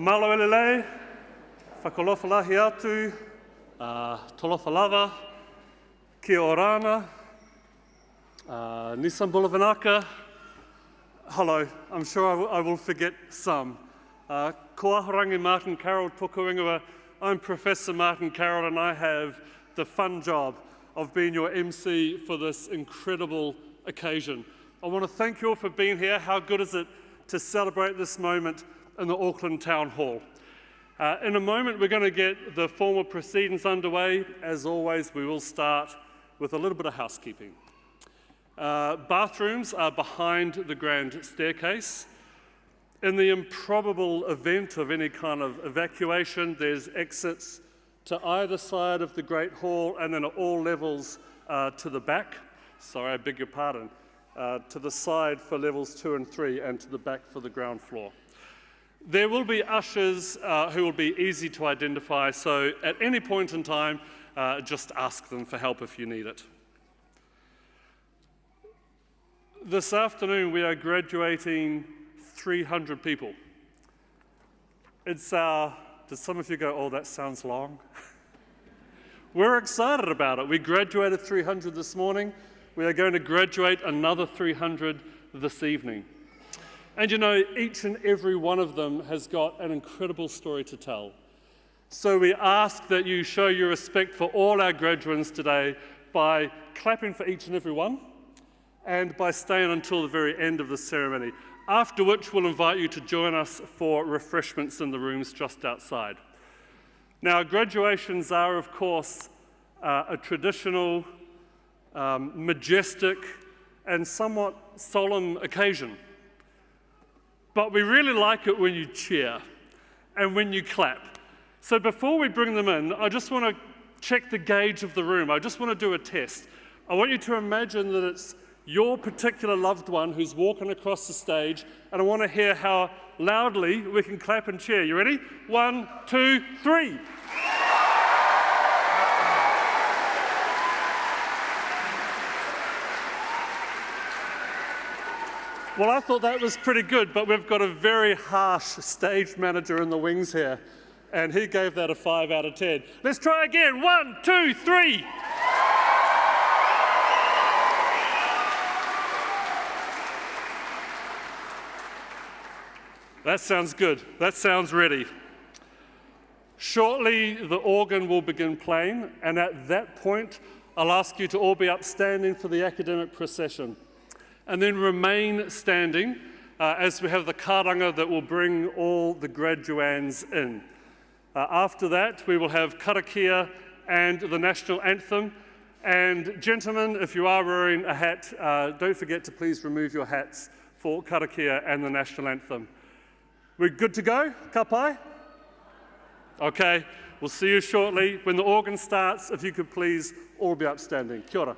Malo elele, whakalofalahi atu, tolofalava, kia orana, Nisan Bulavanaka. Hello, I'm sure I will forget some. Ko aharangi Martin Carroll tōku ingoa. I'm Professor Martin Carroll and I have the fun job of being your MC for this incredible occasion. I want to thank you all for being here. How good is it to celebrate this moment in the Auckland Town Hall? In a moment we're going to get the formal proceedings underway. As always, we will start with a little bit of housekeeping. Bathrooms are behind the grand staircase. In the improbable event of any kind of evacuation, there's exits to either side of the Great Hall and then at all levels to the back. Sorry, I beg your pardon. To the side for levels 2 and 3 and to the back for the ground floor. There will be ushers who will be easy to identify, so at any point in time, just ask them for help if you need it. This afternoon we are graduating 300 people. It's did some of you go, oh, that sounds long? We're excited about it. We graduated 300 this morning. We are going to graduate another 300 this evening. And you know, each and every one of them has got an incredible story to tell. So we ask that you show your respect for all our graduands today by clapping for each and every one and by staying until the very end of the ceremony, after which we'll invite you to join us for refreshments in the rooms just outside. Now, graduations are, of course, a traditional, majestic, and somewhat solemn occasion. But we really like it when you cheer and when you clap. So before we bring them in, I just want to check the gauge of the room. I just want to do a test. I want you to imagine that it's your particular loved one who's walking across the stage, and I want to hear how loudly we can clap and cheer. You ready? 1, 2, 3. Well, I thought that was pretty good, but we've got a very harsh stage manager in the wings here, and he gave that a 5 out of 10. Let's try again. 1, 2, 3. That sounds good. That sounds ready. Shortly, the organ will begin playing, and at that point, I'll ask you to all be upstanding for the academic procession. And then remain standing as we have the karanga that will bring all the graduands in. After that, we will have karakia and the national anthem. And gentlemen, if you are wearing a hat, don't forget to please remove your hats for karakia and the national anthem. We're good to go? Ka pai? Okay, we'll see you shortly. When the organ starts, if you could please all be upstanding. Kia ora.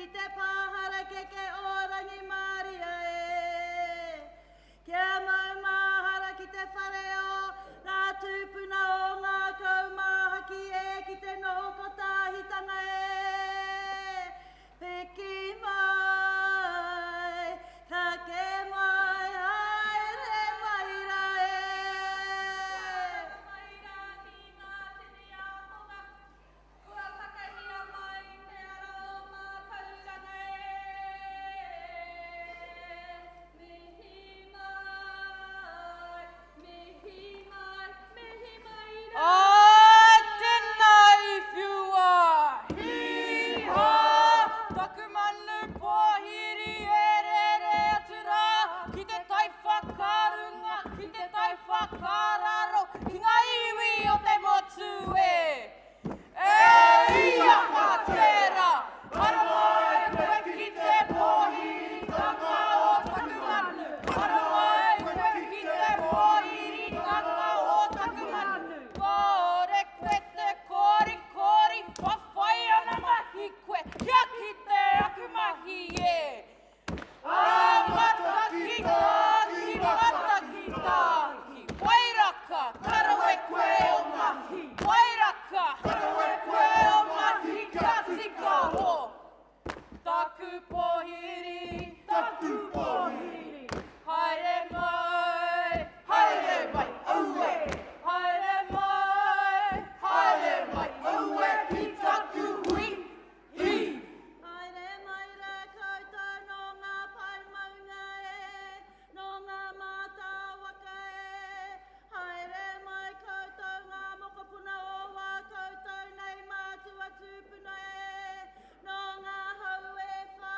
ki te pāhara ke orangi Maria e. Kia mau mahara ki te whareo, nā tūpuna o ngā kaumahaki e ki te noho ko tāhitanga e. Peki mai, ka ke mai, haere maira e. Maira ki ngā tini aponga, ua whakahia mai te ara o ngā kauranga e. Mihi mai, mihi mai, mihi maira. Ai, tēnā i whiua, hi-ha, taku manu pōhiri e rere atu rā, ki te tai whakarunga, ki te tai whakararo, ki ngā iwi o te motu e. E ia ka tērā, ara mai koe ki te pōhiri, taka o taku manu, ara mai koe ki te pōhiri, taka o taku manu. Kore koe te kori kori, whawhai ana mahi koe, kia ki te aku mahi e. Mataki tāki, mataki tāki, wairaka, karawe koe o mahi, wairaka, karawe koe o mahi, kia tika ho. Taku pōhiri, haere mai, aue. Haere mai, aue, ki taku hui, hi. Haere maira koutou no ngā paumaunga e, no ngā mātāwaka e. Haere mai koutou ngā mokopuna o wā koutou nei mātua tūpuna e, no ngā hau e whā.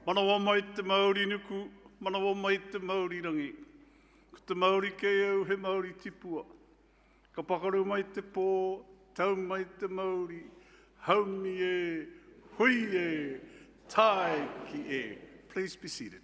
Manawa mai te Māori nuku, manawa mai te Māori rangi. Ko te Māori kei au he Māori tipua. Ka pakaru mai te pō, tau mai te Māori. Haumi e, hui e, tai ki e. Please be seated.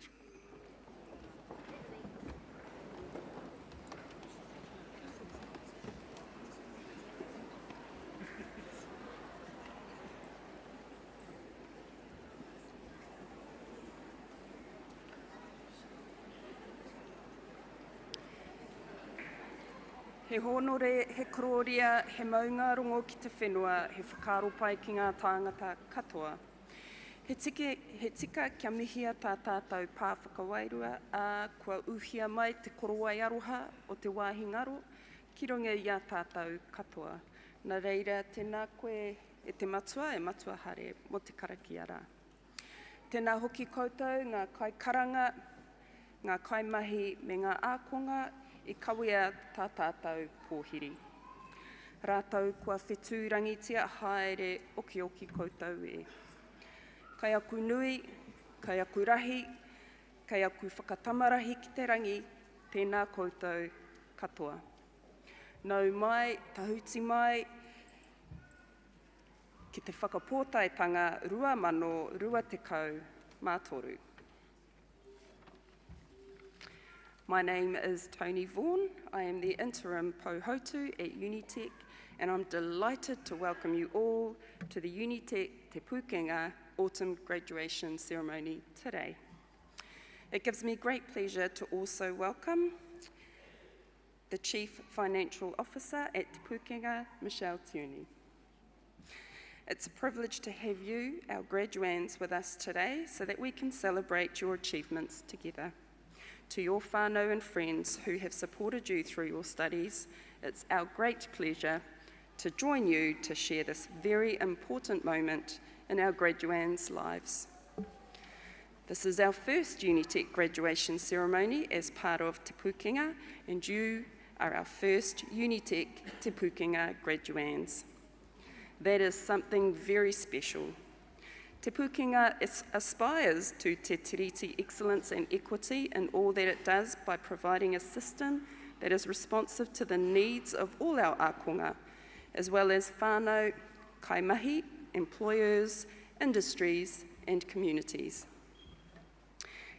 He honore, he kororia, he maunga rongo ki te whenua, he whakaro pai ki ngā tāngata katoa. He tika kia mihia tā tātou pāwhakawairua, a kua uhia mai te korowai aroha o te wāhi ngaro, ki runga i a tātou katoa. Nā reira, tēnā koe e te matua, e matua hare mo te karaki ara. Tēnā hoki koutou, ngā kai karanga, ngā kai mahi me ngā ākonga, I kawea tā tātou pōhiri. Rātou kua whetū rangitia haere oki oki koutou e. Kai aku nui, kai aku rahi, kai aku whakatamarahi ki te rangi, tēnā koutou katoa. Nau mai, tahuti mai, ki te whakapōtaitanga 2023 mātoru. My name is Tony Vaughan. I am the interim Pohautu at Unitec, and I'm delighted to welcome you all to the Unitec Te Pūkenga Autumn Graduation Ceremony today. It gives me great pleasure to also welcome the Chief Financial Officer at Te Pūkenga, Michelle Tierney. It's a privilege to have you, our graduands, with us today so that we can celebrate your achievements together. To your whānau and friends who have supported you through your studies, it's our great pleasure to join you to share this very important moment in our graduands' lives. This is our first Unitec graduation ceremony as part of Te Pūkenga, and you are our first Unitec Te Pūkenga graduands. That is something very special. Te Pūkenga aspires to te tiriti excellence and equity in all that it does by providing a system that is responsive to the needs of all our ākonga, as well as whānau, kaimahi, employers, industries, and communities.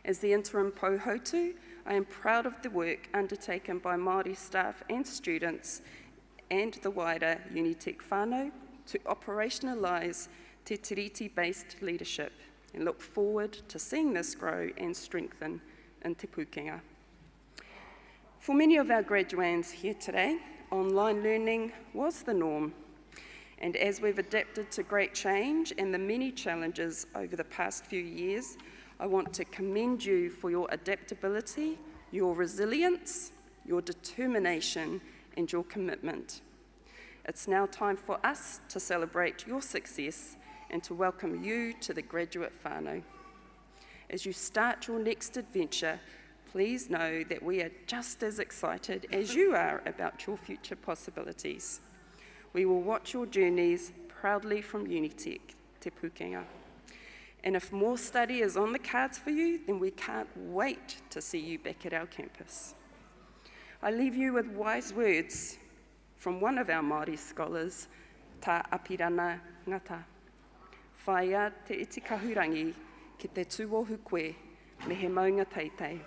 As the interim Pohautu, I am proud of the work undertaken by Māori staff and students and the wider Unitec whānau to operationalise te tiriti-based leadership and look forward to seeing this grow and strengthen in Te Pūkenga. For many of our graduands here today, online learning was the norm. And as we've adapted to great change and the many challenges over the past few years, I want to commend you for your adaptability, your resilience, your determination, and your commitment. It's now time for us to celebrate your success and to welcome you to the graduate whānau. As you start your next adventure, please know that we are just as excited as you are about your future possibilities. We will watch your journeys proudly from Unitec Te Pūkenga. And if more study is on the cards for you, then we can't wait to see you back at our campus. I leave you with wise words from one of our Māori scholars, Tā Apirana Ngata. Whaia te iti kahurangi ki te tūohu koe me he maunga teitei.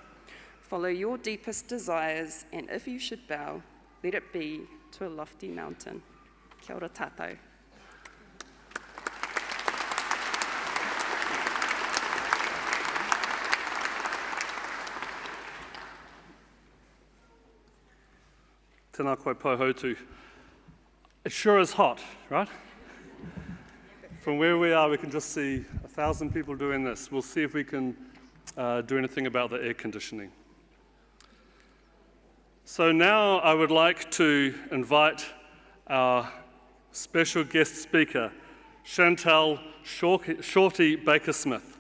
Follow your deepest desires, and if you should bow, let it be to a lofty mountain. Kia ora tātou. Tēnā koe Pohautu. It sure is hot, right? From where we are, we can just see 1,000 people doing this. We'll see if we can do anything about the air conditioning. So now I would like to invite our special guest speaker, Chantal Shorty Baker-Smith.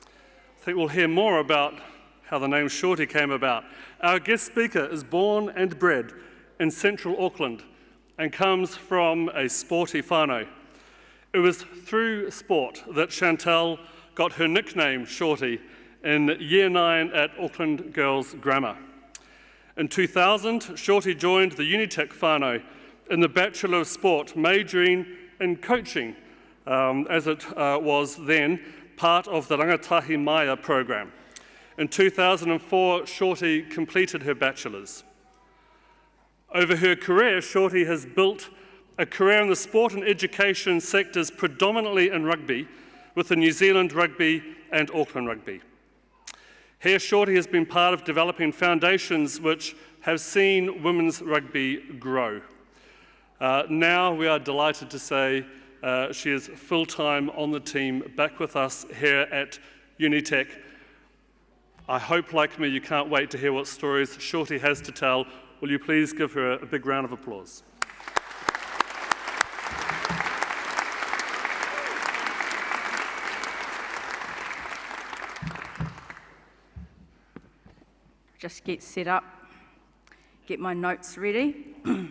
I think we'll hear more about how the name Shorty came about. Our guest speaker is born and bred in central Auckland and comes from a sporty whānau. It was through sport that Chantal got her nickname, Shorty, in Year 9 at Auckland Girls Grammar. In 2000, Shorty joined the Unitec whānau in the Bachelor of Sport, majoring in coaching, as it was then part of the Rangatahi Maya program. In 2004, Shorty completed her bachelor's. Over her career, Shorty has built a career in the sport and education sectors, predominantly in rugby, with the New Zealand Rugby and Auckland Rugby. Here, Shorty has been part of developing foundations which have seen women's rugby grow. Now we are delighted to say she is full-time on the team, back with us here at Unitec. I hope, like me, you can't wait to hear what stories Shorty has to tell. Will you please give her a big round of applause? Just get set up, get my notes ready. Okay.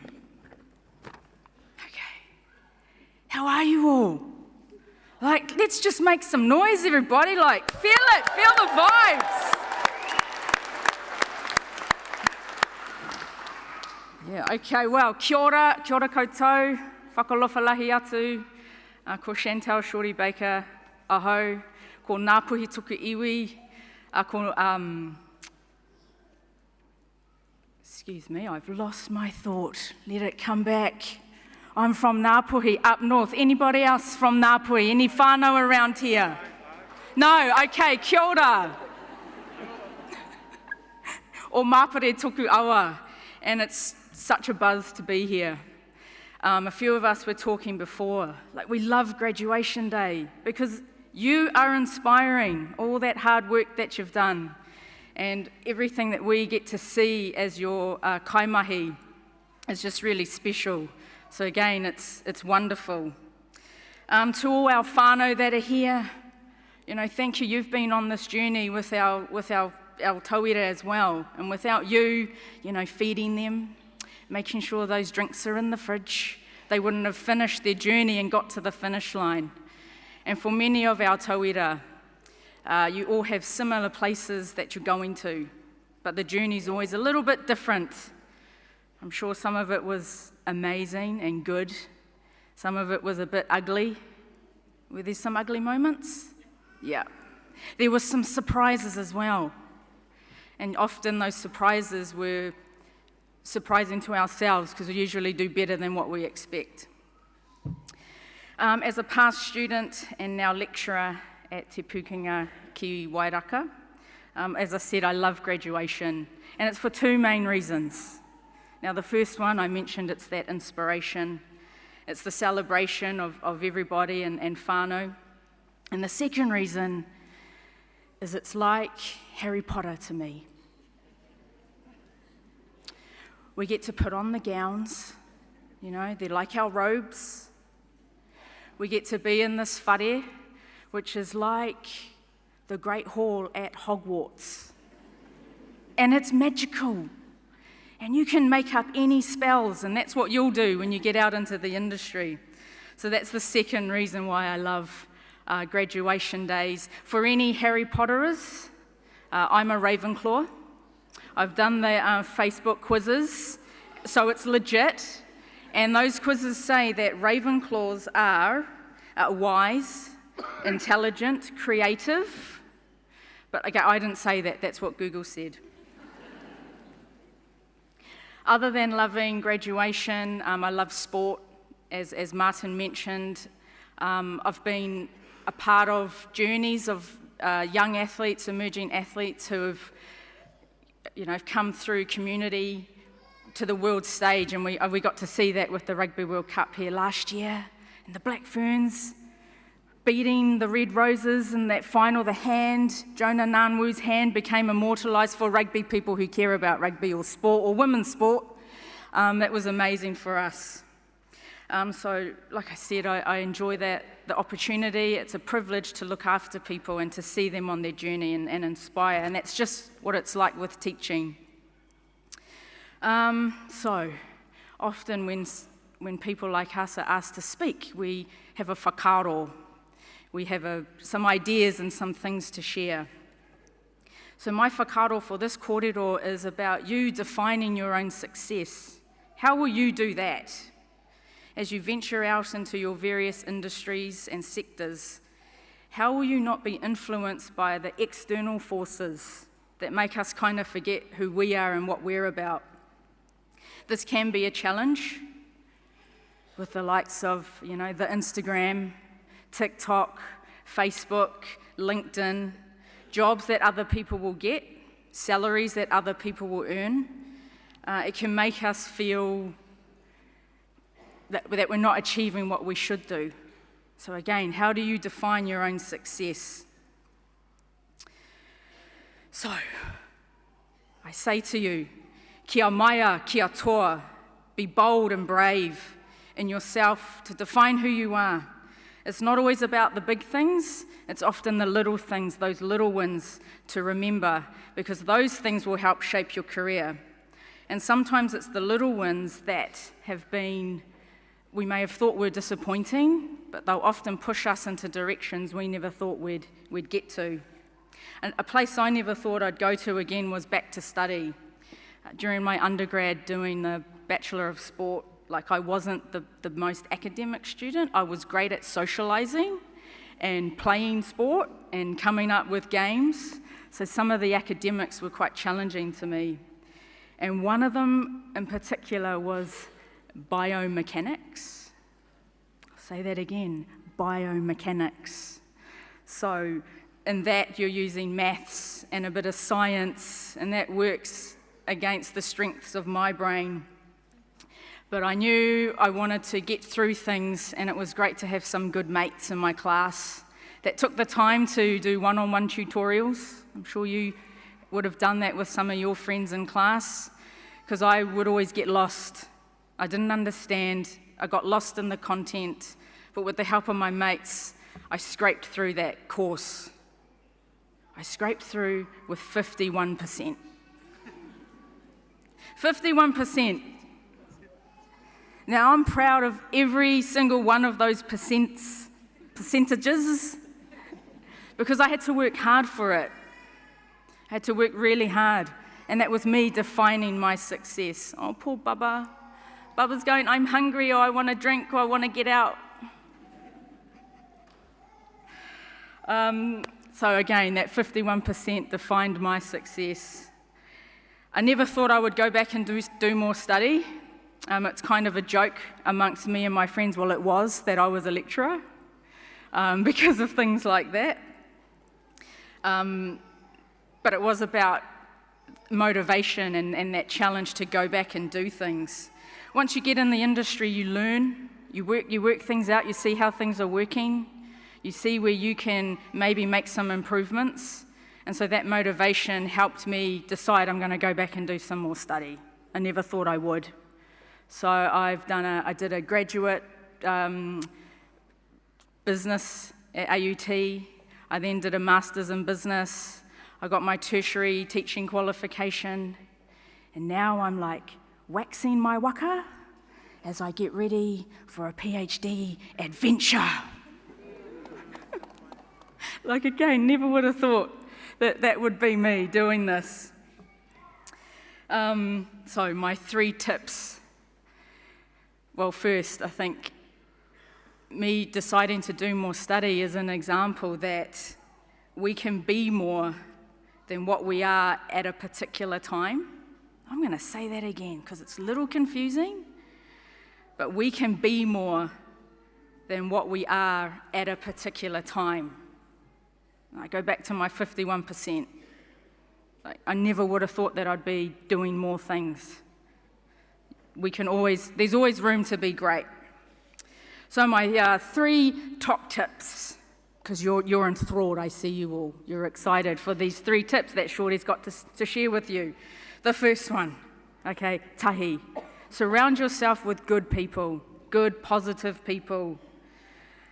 How are you all? Like, let's just make some noise, everybody. Like, feel it, feel the vibes. Yeah, okay, well, kia ora koutou, whakalofalahi atu, ko Chantal Shorty Baker, aho, ko Ngāpuhi tuku iwi, ko, excuse me, I've lost my thought. Let it come back. I'm from Ngāpuhi, up north. Anybody else from Ngāpuhi? Any whānau around here? No? Okay, kia ora. O Māpare tuku awa. And it's such a buzz to be here. A few of us were talking before, like we love graduation day because you are inspiring, all that hard work that you've done and everything that we get to see as your kaimahi is just really special. So again, it's wonderful. To all our whānau that are here, you know, thank you. You've been on this journey with our tauira as well. And without you, you know, feeding them, making sure those drinks are in the fridge, they wouldn't have finished their journey and got to the finish line. And for many of our tauira, you all have similar places that you're going to, but the journey's always a little bit different. I'm sure some of it was amazing and good. Some of it was a bit ugly. Were there some ugly moments? Yeah. There were some surprises as well. And often those surprises were surprising to ourselves because we usually do better than what we expect. As a past student and now lecturer at Te Pūkenga ki Wairaka, as I said, I love graduation, and it's for two main reasons. Now, the first one, I mentioned, it's that inspiration. It's the celebration of everybody and whānau. And the second reason is it's like Harry Potter to me. We get to put on the gowns, you know, they're like our robes. We get to be in this whare, which is like the Great Hall at Hogwarts. And it's magical. And you can make up any spells, and that's what you'll do when you get out into the industry. So that's the second reason why I love graduation days. For any Harry Potterers, I'm a Ravenclaw. I've done the Facebook quizzes, so it's legit. And those quizzes say that Ravenclaws are wise, intelligent, creative. But okay, I didn't say that, that's what Google said. Other than loving graduation, I love sport, as Martin mentioned. I've been a part of journeys of young athletes, emerging athletes who have, you know, come through community to the world stage, and we got to see that with the Rugby World Cup here last year, and the Black Ferns beating the Red Roses in that final. The hand, Jonah Nganwu's hand, became immortalised for rugby people who care about rugby or sport or women's sport. That was amazing for us. So, like I said, I enjoy the opportunity. It's a privilege to look after people and to see them on their journey and inspire, and that's just what it's like with teaching. So, often when people like us are asked to speak, we have a whakaaro. we have some ideas and some things to share. So my whakaaro for this kōrero is about you defining your own success. How will you do that? As you venture out into your various industries and sectors, how will you not be influenced by the external forces that make us kind of forget who we are and what we're about? This can be a challenge with the likes of, the Instagram, TikTok, Facebook, LinkedIn, jobs that other people will get, salaries that other people will earn. It can make us feel that we're not achieving what we should do. So again, how do you define your own success? So, I say to you, kia maia, kia toa, be bold and brave in yourself to define who you are. It's not always about the big things, it's often the little things, those little wins to remember, because those things will help shape your career. And sometimes it's the little wins that we may have thought were disappointing, but they'll often push us into directions we never thought we'd get to. And a place I never thought I'd go to again was back to study. During my undergrad doing the Bachelor of Sport, I wasn't the most academic student. I was great at socialising and playing sport and coming up with games. So some of the academics were quite challenging to me. And one of them in particular was biomechanics. I'll say that again, biomechanics. So in that you're using maths and a bit of science, and that works against the strengths of my brain. But I knew I wanted to get through things, and it was great to have some good mates in my class that took the time to do one-on-one tutorials. I'm sure you would have done that with some of your friends in class, because I would always get lost. I didn't understand. I got lost in the content, but with the help of my mates, I scraped through that course. I scraped through with 51%. 51%. Now, I'm proud of every single one of those percentages because I had to work hard for it. I had to work really hard, and that was me defining my success. Oh, poor Bubba. Bubba's going, I'm hungry, or I want to drink, or I want to get out. So again, that 51% defined my success. I never thought I would go back and do more study. It's kind of a joke amongst me and my friends, well, it was, that I was a lecturer because of things like that. But it was about motivation and that challenge to go back and do things. Once you get in the industry, you learn, you work things out, you see how things are working, you see where you can maybe make some improvements. And so that motivation helped me decide I'm going to go back and do some more study. I never thought I would. So I did a graduate business at AUT. I then did a master's in business. I got my tertiary teaching qualification. And now I'm waxing my waka as I get ready for a PhD adventure. Again, never would have thought that would be me doing this. So my 3 tips. Well, first, I think me deciding to do more study is an example that we can be more than what we are at a particular time. I'm going to say that again because it's a little confusing, but we can be more than what we are at a particular time. I go back to my 51%. I never would have thought that I'd be doing more things. There's always room to be great. So my 3 top tips, because you're enthralled, I see you all. You're excited for these 3 tips that Shorty's got to share with you. The first one, okay, tahi. Surround yourself with good people, good, positive people.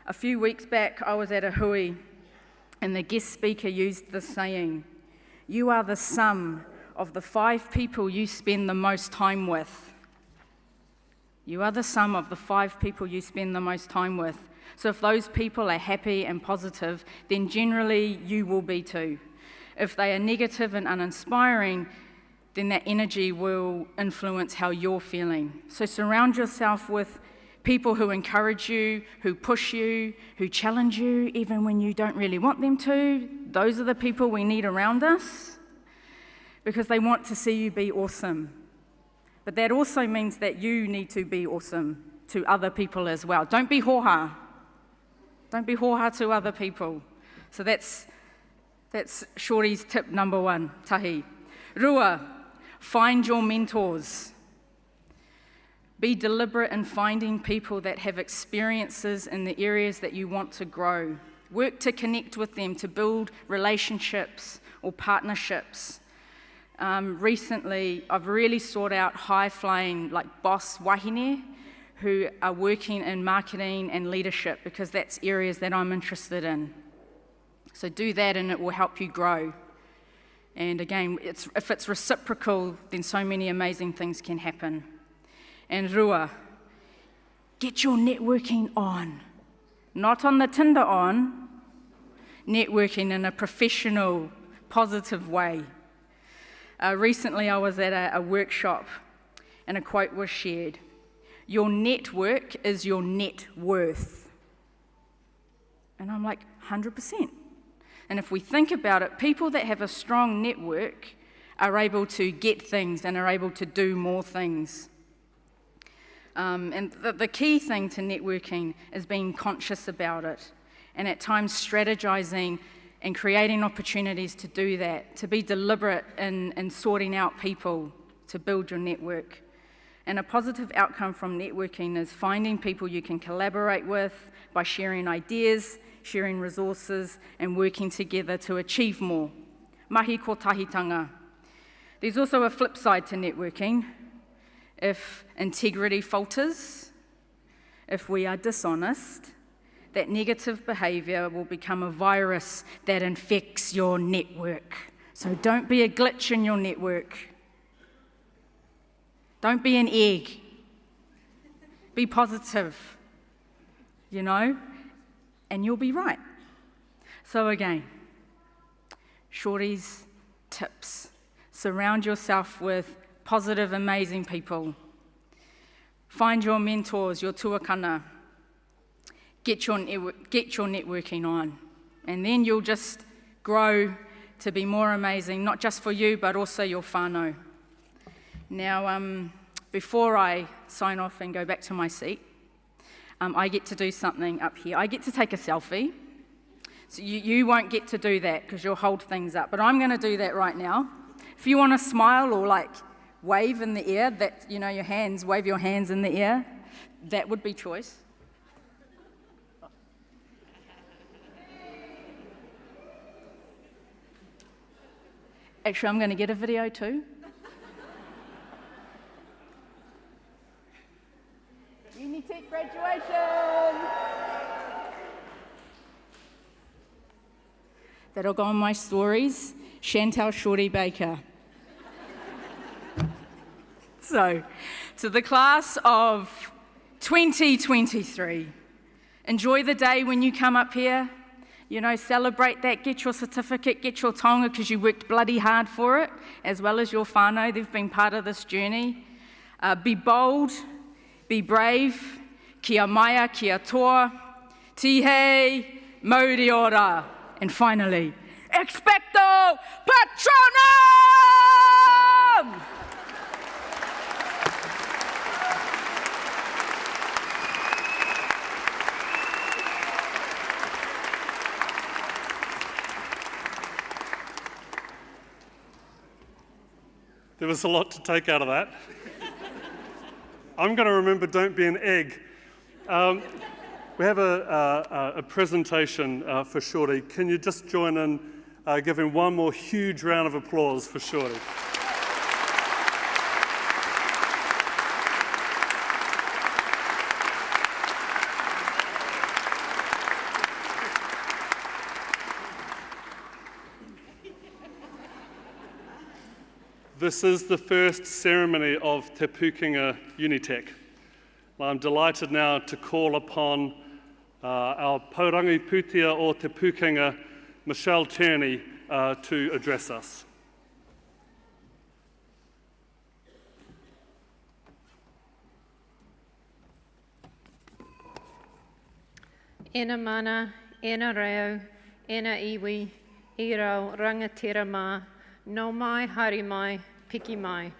A few weeks back, I was at a hui, and the guest speaker used this saying, you are the sum of the 5 people you spend the most time with. You are the sum of the 5 people you spend the most time with. So if those people are happy and positive, then generally you will be too. If they are negative and uninspiring, then that energy will influence how you're feeling. So surround yourself with people who encourage you, who push you, who challenge you, even when you don't really want them to. Those are the people we need around us because they want to see you be awesome. But that also means that you need to be awesome to other people as well. Don't be hoha. Don't be hoha to other people. So that's Shorty's tip number 1, tahi. Rua, find your mentors. Be deliberate in finding people that have experiences in the areas that you want to grow. Work to connect with them, to build relationships or partnerships. Recently, I've really sought out high-flying, like boss wahine, who are working in marketing and leadership because that's areas that I'm interested in. So do that and it will help you grow. And again, if it's reciprocal, then so many amazing things can happen. And rua, get your networking on. Not on the Tinder on, networking in a professional, positive way. Recently I was at a workshop and a quote was shared. Your network is your net worth. And I'm like, 100%. And if we think about it, people that have a strong network are able to get things and are able to do more things. And the key thing to networking is being conscious about it and at times strategizing and creating opportunities to do that, to be deliberate in sorting out people to build your network. And a positive outcome from networking is finding people you can collaborate with by sharing ideas, sharing resources, and working together to achieve more. Mahi ko tahitanga. There's also a flip side to networking. If integrity falters, if we are dishonest, that negative behaviour will become a virus that infects your network. So don't be a glitch in your network. Don't be an egg. Be positive, and you'll be right. So again, Shorty's tips. Surround yourself with positive, amazing people. Find your mentors, your tuakana. Get your networking on. And then you'll just grow to be more amazing, not just for you, but also your whānau. Now, before I sign off and go back to my seat, I get to do something up here. I get to take a selfie. So you won't get to do that because you'll hold things up. But I'm going to do that right now. If you want to smile or wave in the air, your hands, wave your hands in the air, that would be choice. Actually, I'm going to get a video too. Unitec graduation! That'll go on my stories. Chantal Shorty Baker. So, to the class of 2023, enjoy the day when you come up here. Celebrate that, get your certificate, get your taonga because you worked bloody hard for it, as well as your whānau. They've been part of this journey. Be bold, be brave, kia maia, kia toa, tihei, mauri ora. And finally, expecto patronum! There was a lot to take out of that. I'm going to remember don't be an egg. We have a presentation for Shorty. Can you just join in giving one more huge round of applause for Shorty? This is the first ceremony of Te Pūkenga Unitec. I'm delighted now to call upon our Paurangi Pūtea o Te Pūkenga, Michelle Tierney, to address us. Ena mana, ena reo, ena iwi, I rau rangatira mā, no mai, haere mai, piki mai.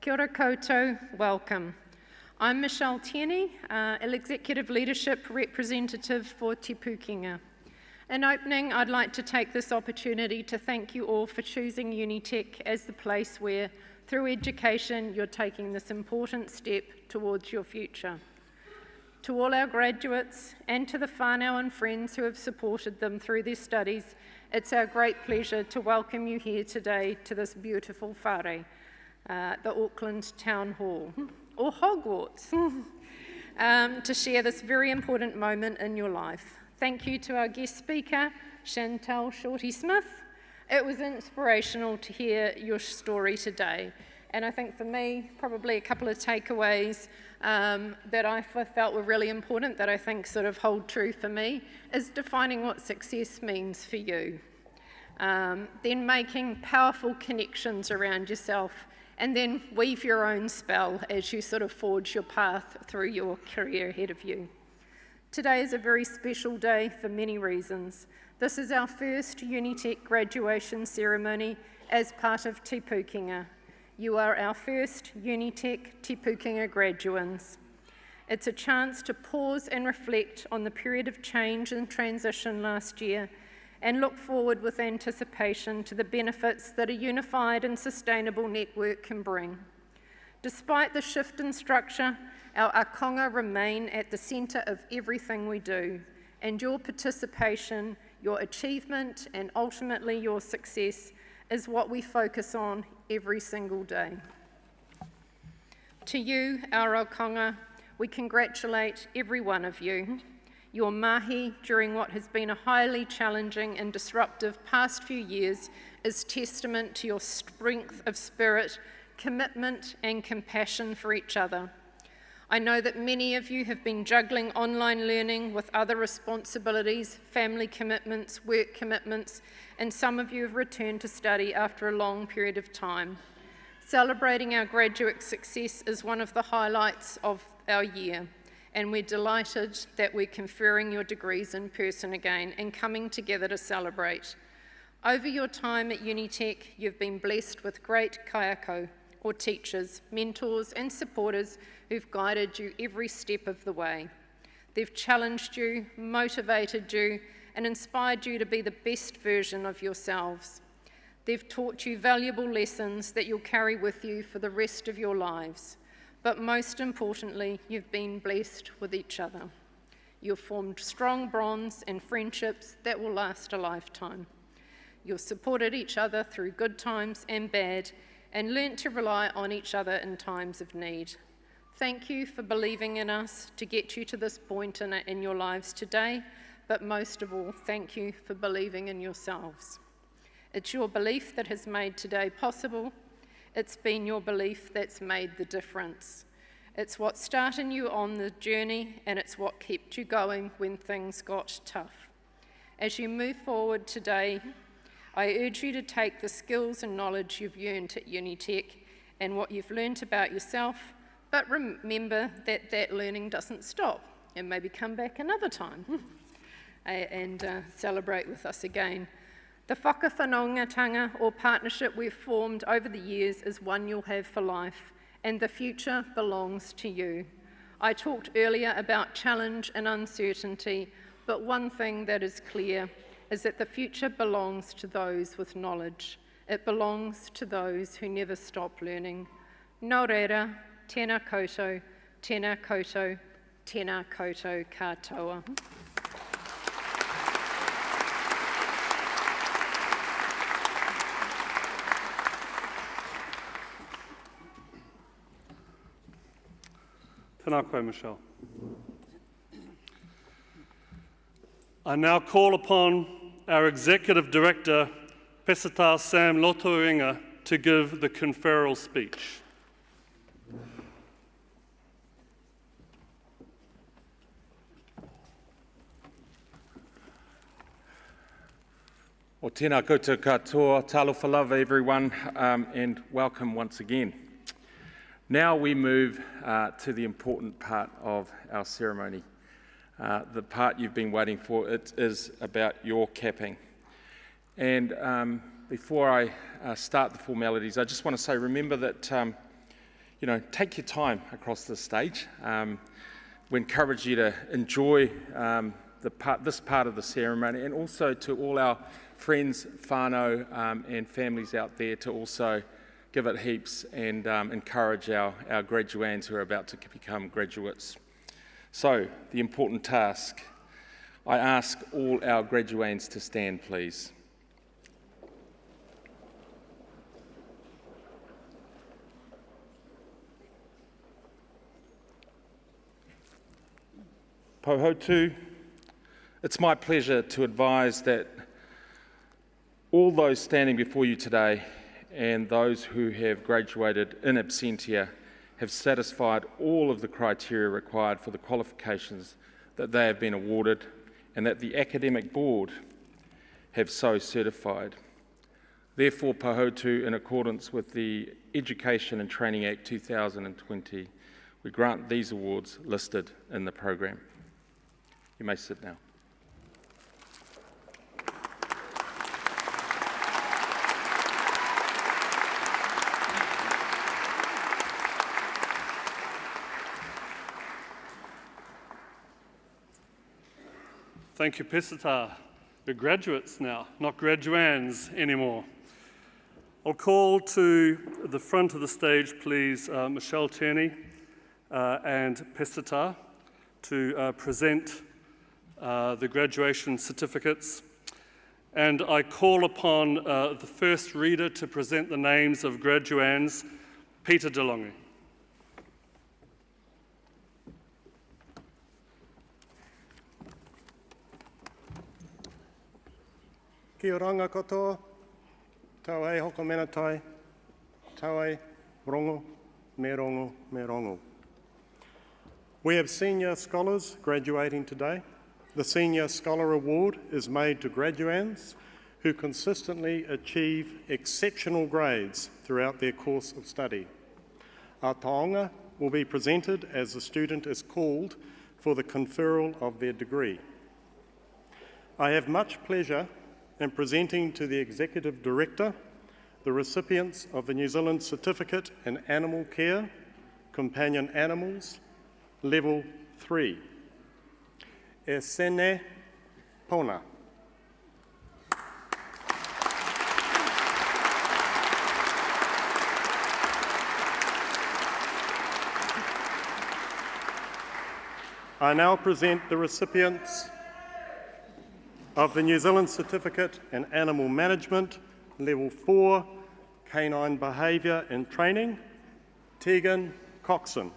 Kia ora koutou, welcome. I'm Michelle Tierney, Executive Leadership Representative for Te Pūkenga. In opening, I'd like to take this opportunity to thank you all for choosing Unitec as the place where, through education, you're taking this important step towards your future. To all our graduates and to the whānau and friends who have supported them through their studies, it's our great pleasure to welcome you here today to this beautiful whare, the Auckland Town Hall, or Hogwarts, to share this very important moment in your life. Thank you to our guest speaker, Chantal Shorty-Smith. It was inspirational to hear your story today. And I think for me, probably a couple of takeaways that I felt were really important, that I think sort of hold true for me, is defining what success means for you. Then making powerful connections around yourself, and then weave your own spell as you sort of forge your path through your career ahead of you. Today is a very special day for many reasons. This is our first Unitec graduation ceremony as part of Te Pūkenga. You are our first Unitec Te Pūkenga graduands. It's a chance to pause and reflect on the period of change and transition last year and look forward with anticipation to the benefits that a unified and sustainable network can bring. Despite the shift in structure, our akonga remain at the centre of everything we do, and your participation, your achievement, and ultimately your success is what we focus on every single day. To you, our akonga, we congratulate every one of you. Your mahi during what has been a highly challenging and disruptive past few years is testament to your strength of spirit, commitment, and compassion for each other. I know that many of you have been juggling online learning with other responsibilities, family commitments, work commitments, and some of you have returned to study after a long period of time. Celebrating our graduate success is one of the highlights of our year, and we're delighted that we're conferring your degrees in person again and coming together to celebrate. Over your time at Unitec, you've been blessed with great kaiako, or teachers, mentors, and supporters who've guided you every step of the way. They've challenged you, motivated you, and inspired you to be the best version of yourselves. They've taught you valuable lessons that you'll carry with you for the rest of your lives. But most importantly, you've been blessed with each other. You've formed strong bonds and friendships that will last a lifetime. You've supported each other through good times and bad, and learnt to rely on each other in times of need. Thank you for believing in us to get you to this point in your lives today, but most of all, thank you for believing in yourselves. It's your belief that has made today possible. It's been your belief that's made the difference. It's what started you on the journey, and it's what kept you going when things got tough. As you move forward today, I urge you to take the skills and knowledge you've earned at Unitec and what you've learned about yourself, but remember that that learning doesn't stop, and maybe come back another time and celebrate with us again. The whakawhanaungatanga or partnership we've formed over the years is one you'll have for life, and the future belongs to you. I talked earlier about challenge and uncertainty, but one thing that is clear is that the future belongs to those with knowledge. It belongs to those who never stop learning. Nō reira, tēnā koutou, tēnā koutou, tēnā koutou katoa. Tēnā koe, Michelle. I now call upon our Executive Director, Pesata Sam Lotoenga, to give the Conferral speech. O tēnā koutou katoa, talofa lava everyone, and welcome once again. Now we move to the important part of our ceremony, the part you've been waiting for. It is about your capping. And before I start the formalities, I just want to say, remember that, take your time across the stage. We encourage you to enjoy this part of the ceremony, and also to all our friends, whānau, and families out there to also give it heaps and encourage our graduands who are about to become graduates. So, the important task. I ask all our graduands to stand, please. Pohautu, it's my pleasure to advise that all those standing before you today and those who have graduated in absentia have satisfied all of the criteria required for the qualifications that they have been awarded, and that the academic board have so certified. Therefore, Pohautu, in accordance with the Education and Training Act 2020, we grant these awards listed in the program. You may sit now. Thank you, Pesata. We're graduates now, not graduands anymore. I'll call to the front of the stage, please, Michelle Tierney and Pesata to present the graduation certificates. And I call upon the first reader to present the names of graduands, Peter DeLonge. Kia oranga katoa, tau ei hoko mena tai, tau ei rongo, me rongo, me rongo. We have senior scholars graduating today. The Senior Scholar Award is made to graduands who consistently achieve exceptional grades throughout their course of study. Our taonga will be presented as the student is called for the conferral of their degree. I have much pleasure in presenting to the Executive Director the recipients of the New Zealand Certificate in Animal Care, Companion Animals, Level 3. E sene pona. I now present the recipients of the New Zealand Certificate in Animal Management, Level 4, Canine Behaviour and Training, Tegan Coxon.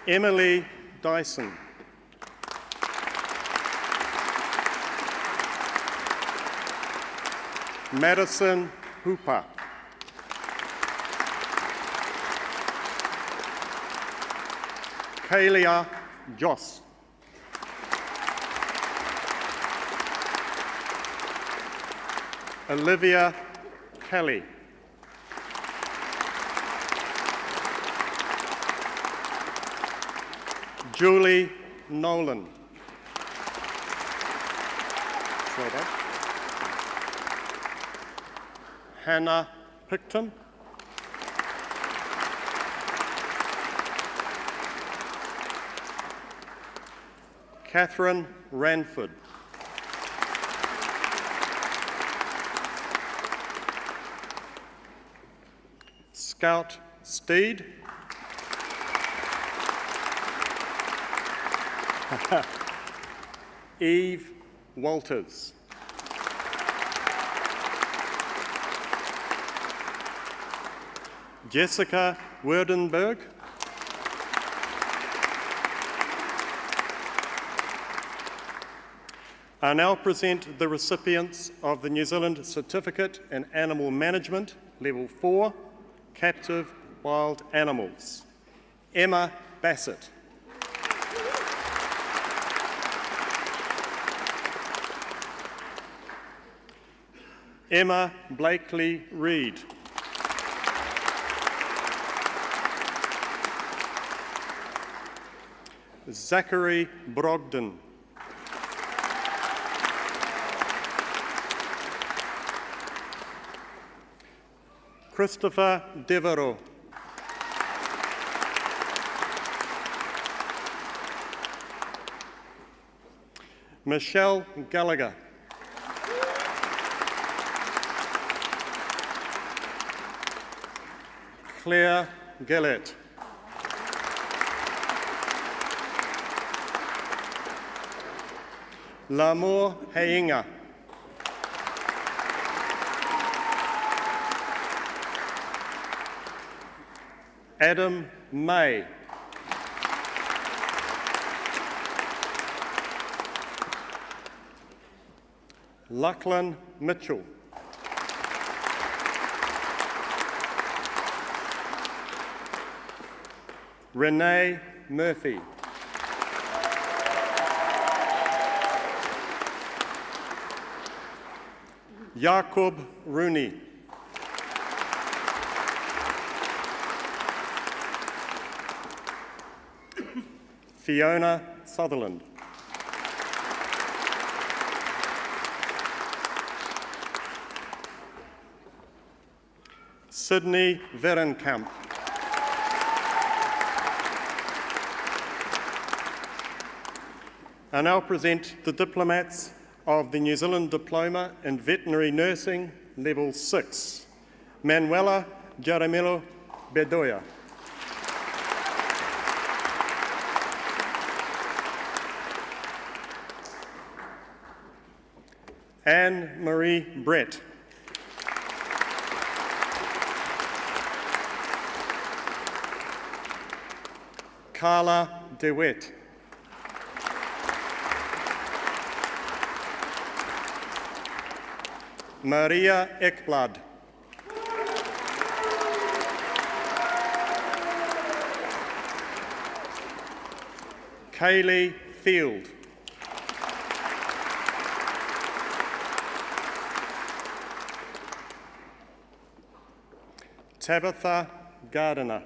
Emily Dyson. Madison Hooper. Kalia Joss. Olivia Kelly. Julie Nolan. Hannah Picton. Catherine Ranford. Scout Steed. Eve Walters. Jessica Werdenberg. I now present the recipients of the New Zealand Certificate in Animal Management, Level 4, Captive Wild Animals. Emma Bassett. Emma Blakely Reid. Zachary Brogden. Christopher Devereaux. Michelle Gallagher. Claire Gillett. Lamor Heinga. Adam May. Lachlan Mitchell. Renee Murphy. Jacob Rooney. Fiona Sutherland. Sydney Verenkamp. I now present the diplomats of the New Zealand Diploma in Veterinary Nursing, Level 6, Manuela Jaramillo Bedoya. Anne-Marie Brett. Carla DeWitt. Maria Ekblad. Kaylee Field. Tabitha Gardiner.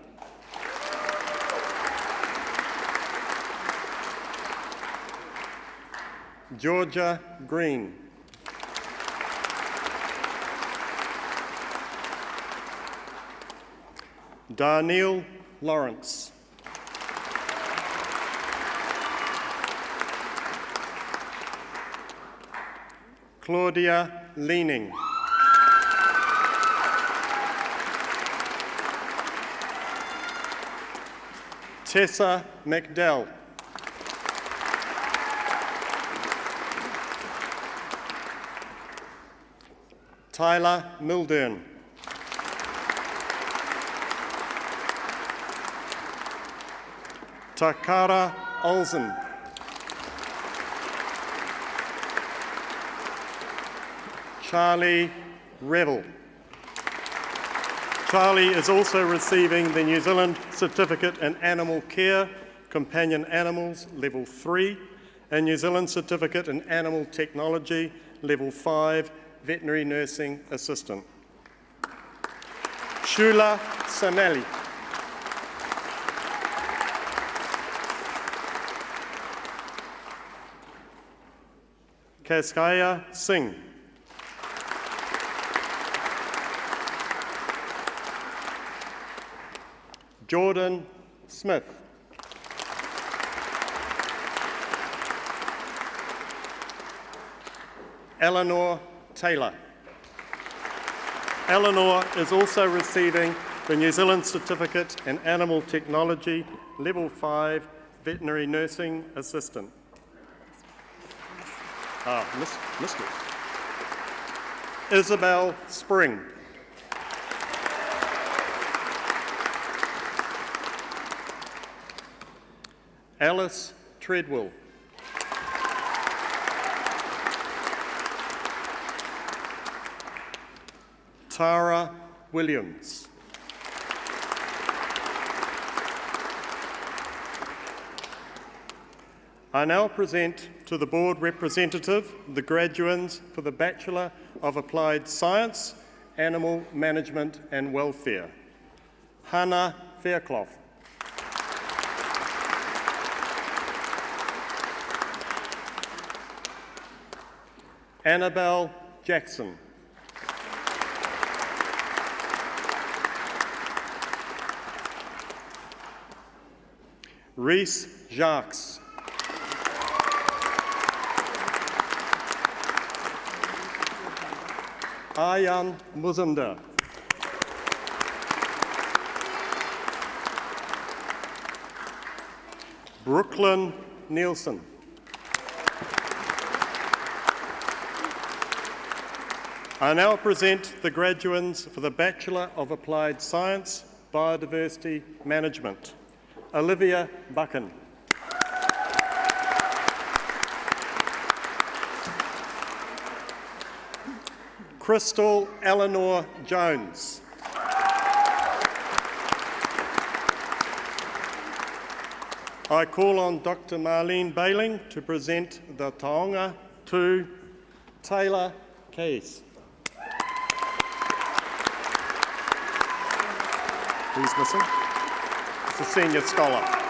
Georgia Green. Darnell Lawrence. Claudia Leaning. Tessa McDowell. Tyler Mildern. Takara Olsen. Charlie Revel. Charlie is also receiving the New Zealand Certificate in Animal Care, Companion Animals, Level 3, and New Zealand Certificate in Animal Technology, Level 5, Veterinary Nursing Assistant. Shula Samali. Kaskaya Singh. Jordan Smith. Eleanor Taylor. Eleanor is also receiving the New Zealand Certificate in Animal Technology, Level 5, Veterinary Nursing Assistant. Missed it. Isabel Spring. Alice Treadwell. Tara Williams. I now present to the board representative the graduands for the Bachelor of Applied Science, Animal Management and Welfare. Hannah Fairclough. Annabelle Jackson. Reese Jacques. Ayan Muzumdar. Brooklyn Nielsen. I now present the graduands for the Bachelor of Applied Science, Biodiversity Management. Olivia Buchan. Crystal Eleanor Jones. I call on Dr. Marlene Bailing to present the taonga to Taylor Case. Who's missing? It's a senior scholar.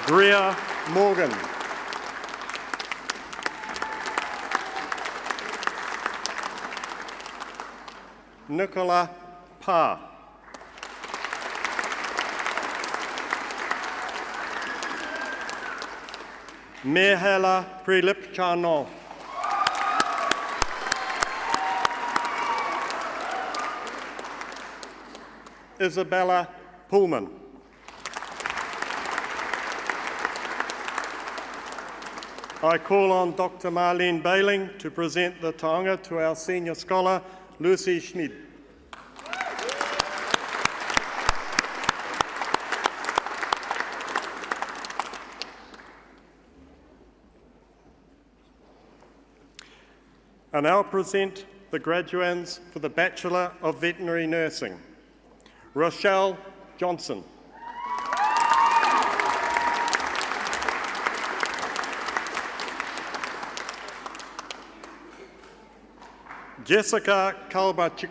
Greer Morgan. Nicola Pa. Mehela Prilipchano. Isabella Pullman. I call on Dr. Marlene Bailing to present the taonga to our senior scholar, Lucy Schmid. I now present the graduands for the Bachelor of Veterinary Nursing. Rochelle Johnson. Jessica Kalbachik.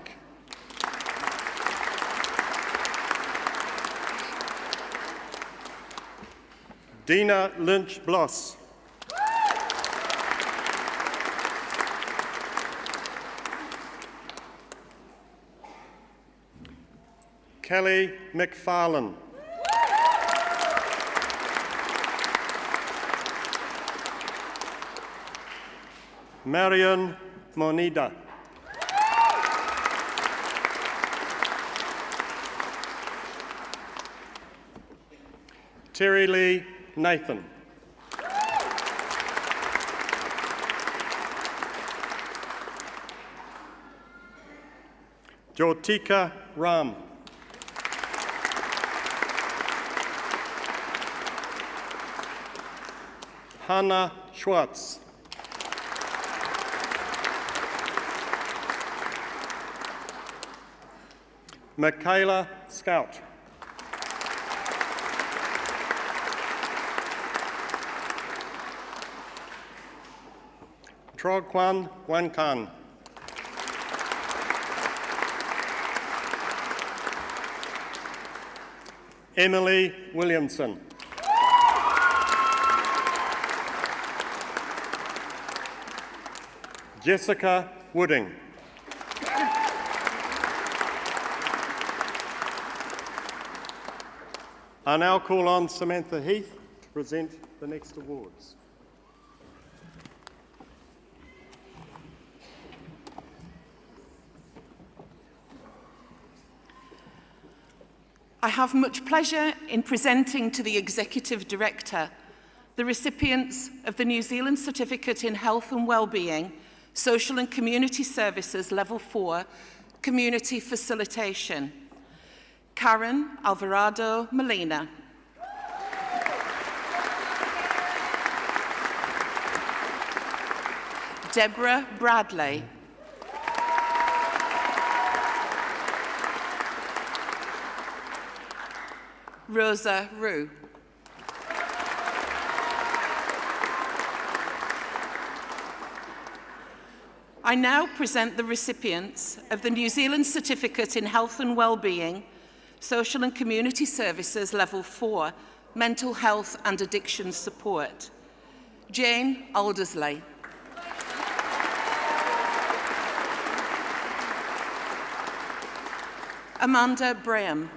Dina Lynch-Bloss. Kelly McFarlane. Marion Monida. Terry Lee Nathan. Jyotika Ram. Hannah Schwartz. Michaela Scout. Trogwan Wankan. Emily Williamson. Jessica Wooding. I now call on Samantha Heath to present the next awards. I have much pleasure in presenting to the Executive Director the recipients of the New Zealand Certificate in Health and Wellbeing, Social and Community Services Level 4, Community Facilitation. Karen Alvarado Molina. Deborah Bradley. Rosa Rue. I now present the recipients of the New Zealand Certificate in Health and Wellbeing, Social and Community Services Level 4, Mental Health and Addiction Support. Jane Aldersley. Amanda Braham.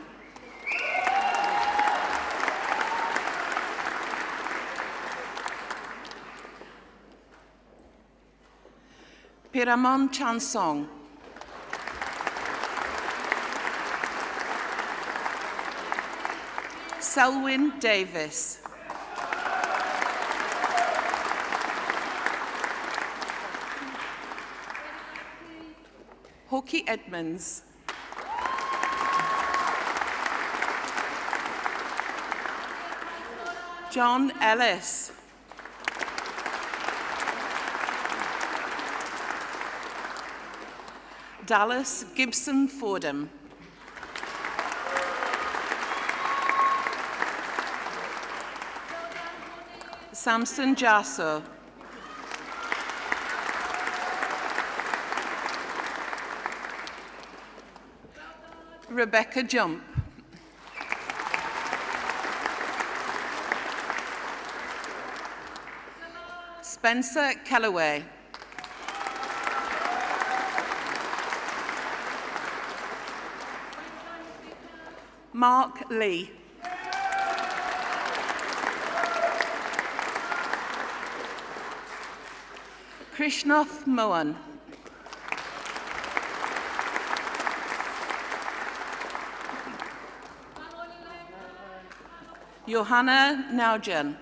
Piramon Chansong. Selwyn Davis. Hawkey Edmonds. John Ellis. Dallas Gibson Fordham. Samson Jasso. Rebecca Jump. Spencer Kellaway. Mark Lee. Krishnath Mohan. Johanna Naujan.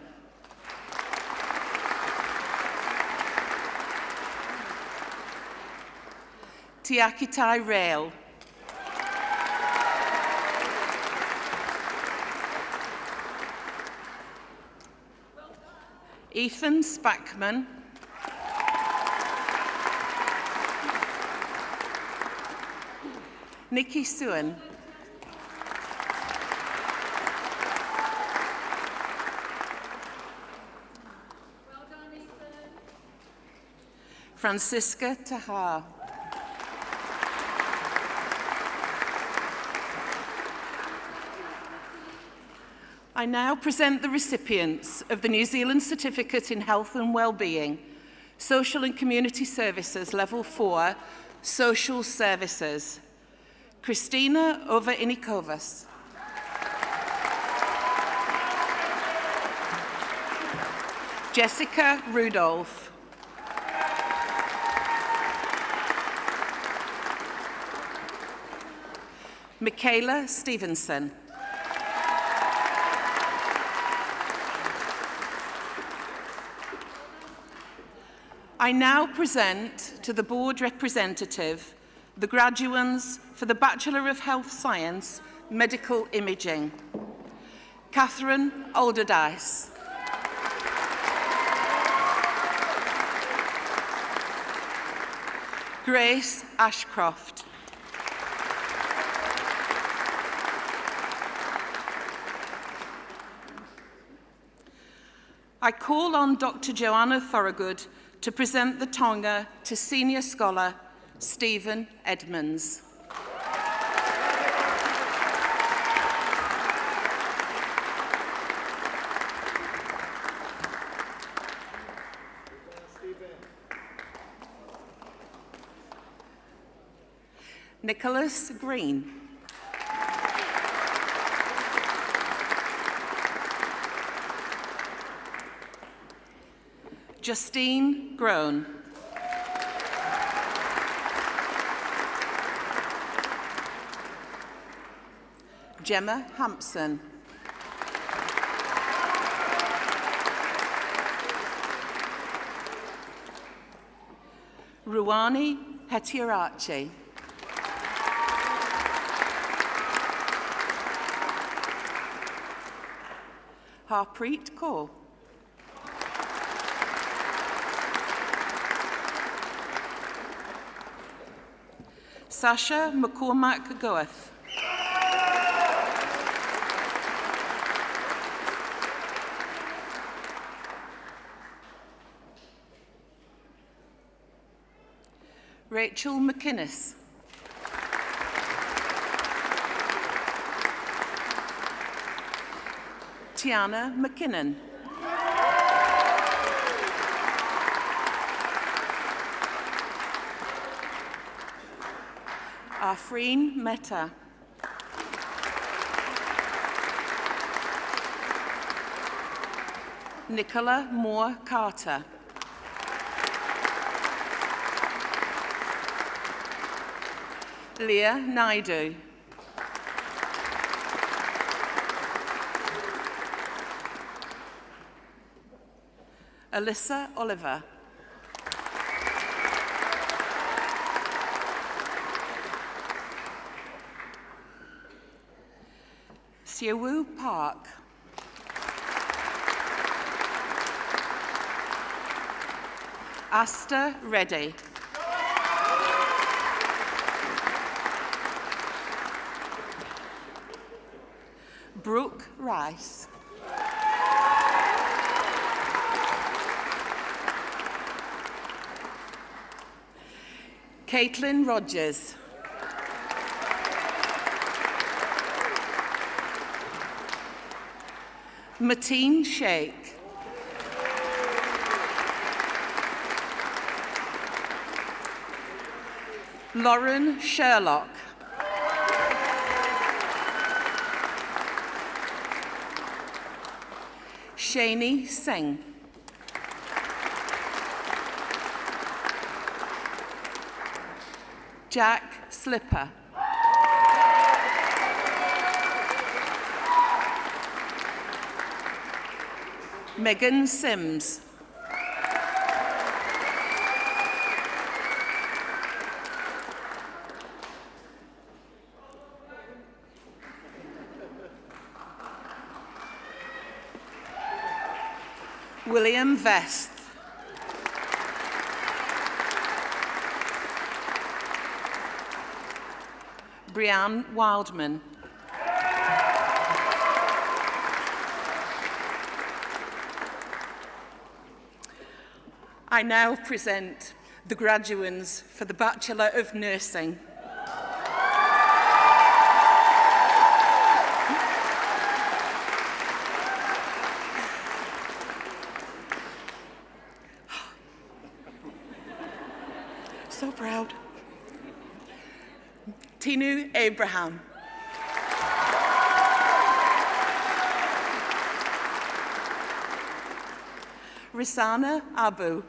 Tiakitai Rail. Ethan Spackman. Nikki Suan. Francisca Tahar. I now present the recipients of the New Zealand Certificate in Health and Wellbeing, Social and Community Services Level 4, Social Services. Christina Over-Inikovas. Jessica Rudolph. Michaela Stevenson. I now present to the board representative the graduands for the Bachelor of Health Science, Medical Imaging. Catherine Alderdice. Grace Ashcroft. I call on Dr. Joanna Thorogood to present the tonga to Senior Scholar Stephen Edmonds. Nicholas Green. Justine Groan. Gemma Hampson. Ruwani Hetiarachi. Harpreet Kaur. Sasha McCormack Goeth. Rachel McInnes. Tiana McKinnon. Afreen Mehta. Nicola Moore Carter. Leah Naidu. Alyssa Oliver. Siawu Park. Asta Reddy. Brooke Rice. Caitlin Rogers. Mateen Sheikh. Lauren Sherlock. Shani Singh. Jack Slipper. Megan Sims. William Vest. Brianne Wildman. I now present the graduands for the Bachelor of Nursing. So proud. Tinu Abraham. Risana Abu.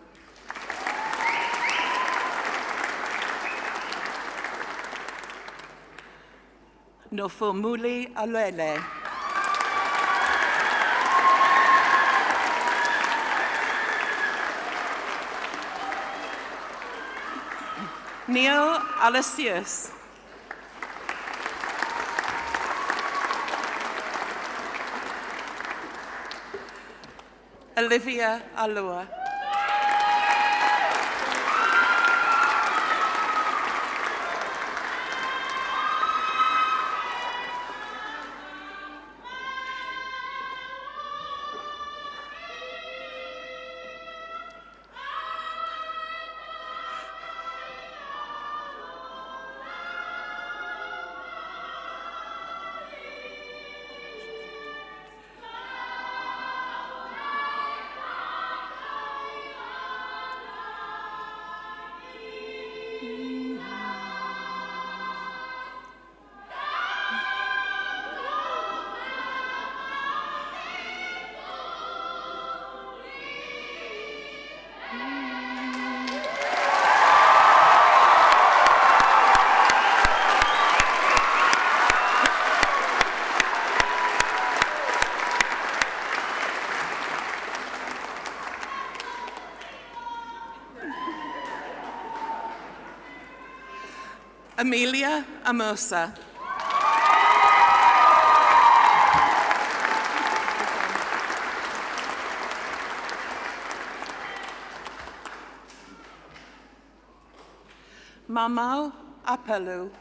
Nofomuli Alele. Neil Alessius. Olivia Alua. Amelia Amosa. Mamau Apelu.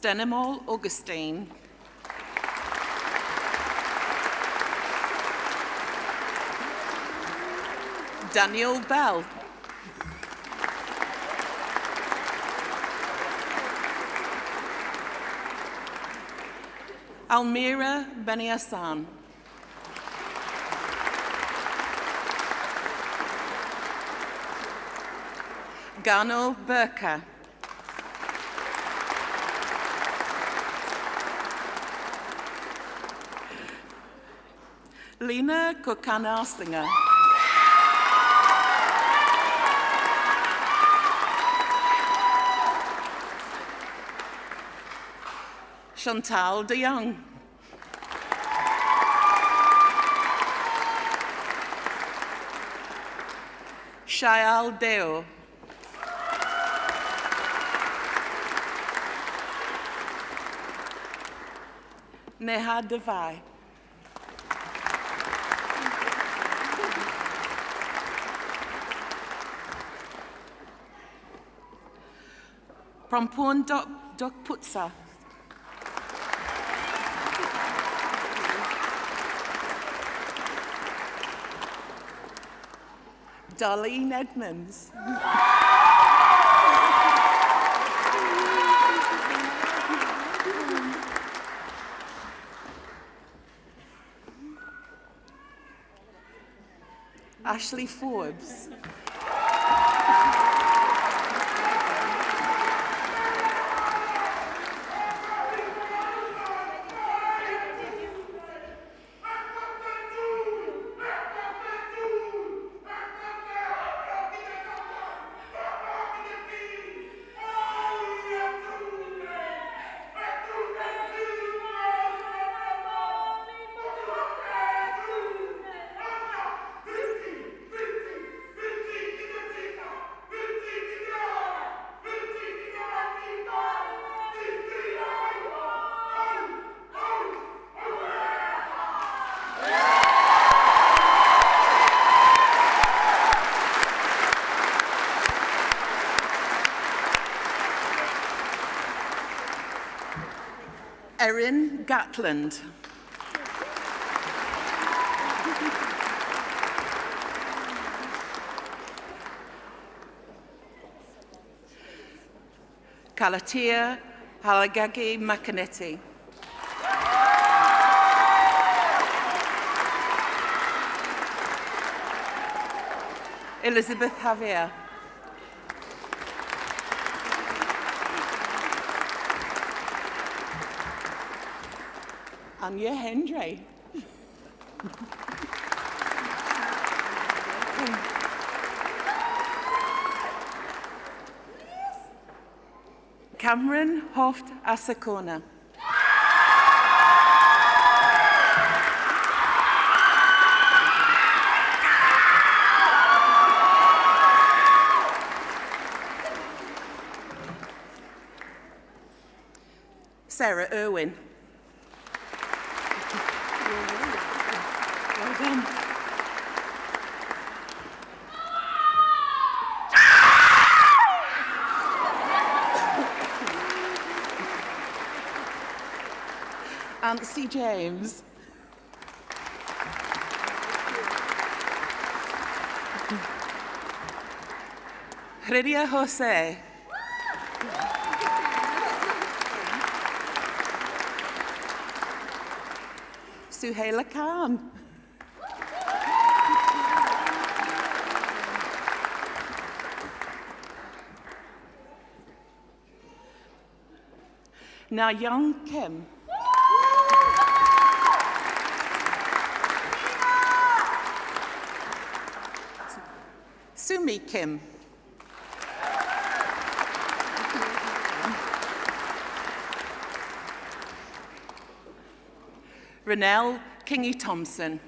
Stenimol Augustine. Daniel Bell. Almira Beniassan. Gano Burka. Lena Kokanasinger. Chantal de Jong. Shael Deo. Neha Devai. Prompon Dok Putsa. Darlene Edmonds. Ashley Forbes. Erin Gatland. Kalatia Halagagi Makaneti. Elizabeth Javier. Anya Hendry. Cameron Hoft Asakona. Sarah Irwin. Well done. Nancy James. Heredia Jose. Suhaila Khan. Now Young Kim. Sumi Kim. Renelle Kingy Thompson.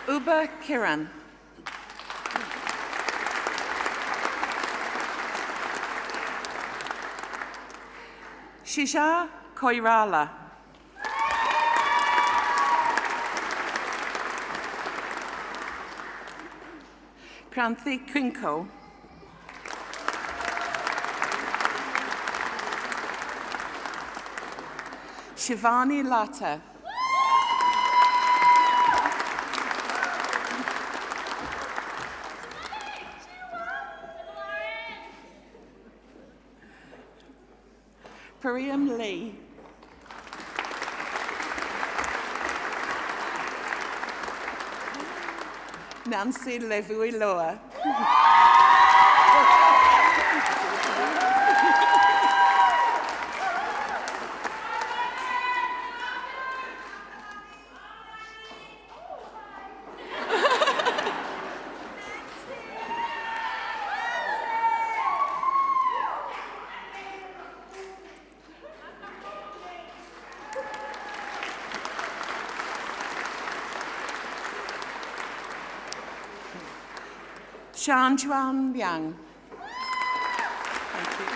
Uba Kiran. Shija Koirala. Kranthi Krinko. Shivani Lata. Pariam Lee. Nancy Levuiloa. Shan Chuan Liang. Thank you.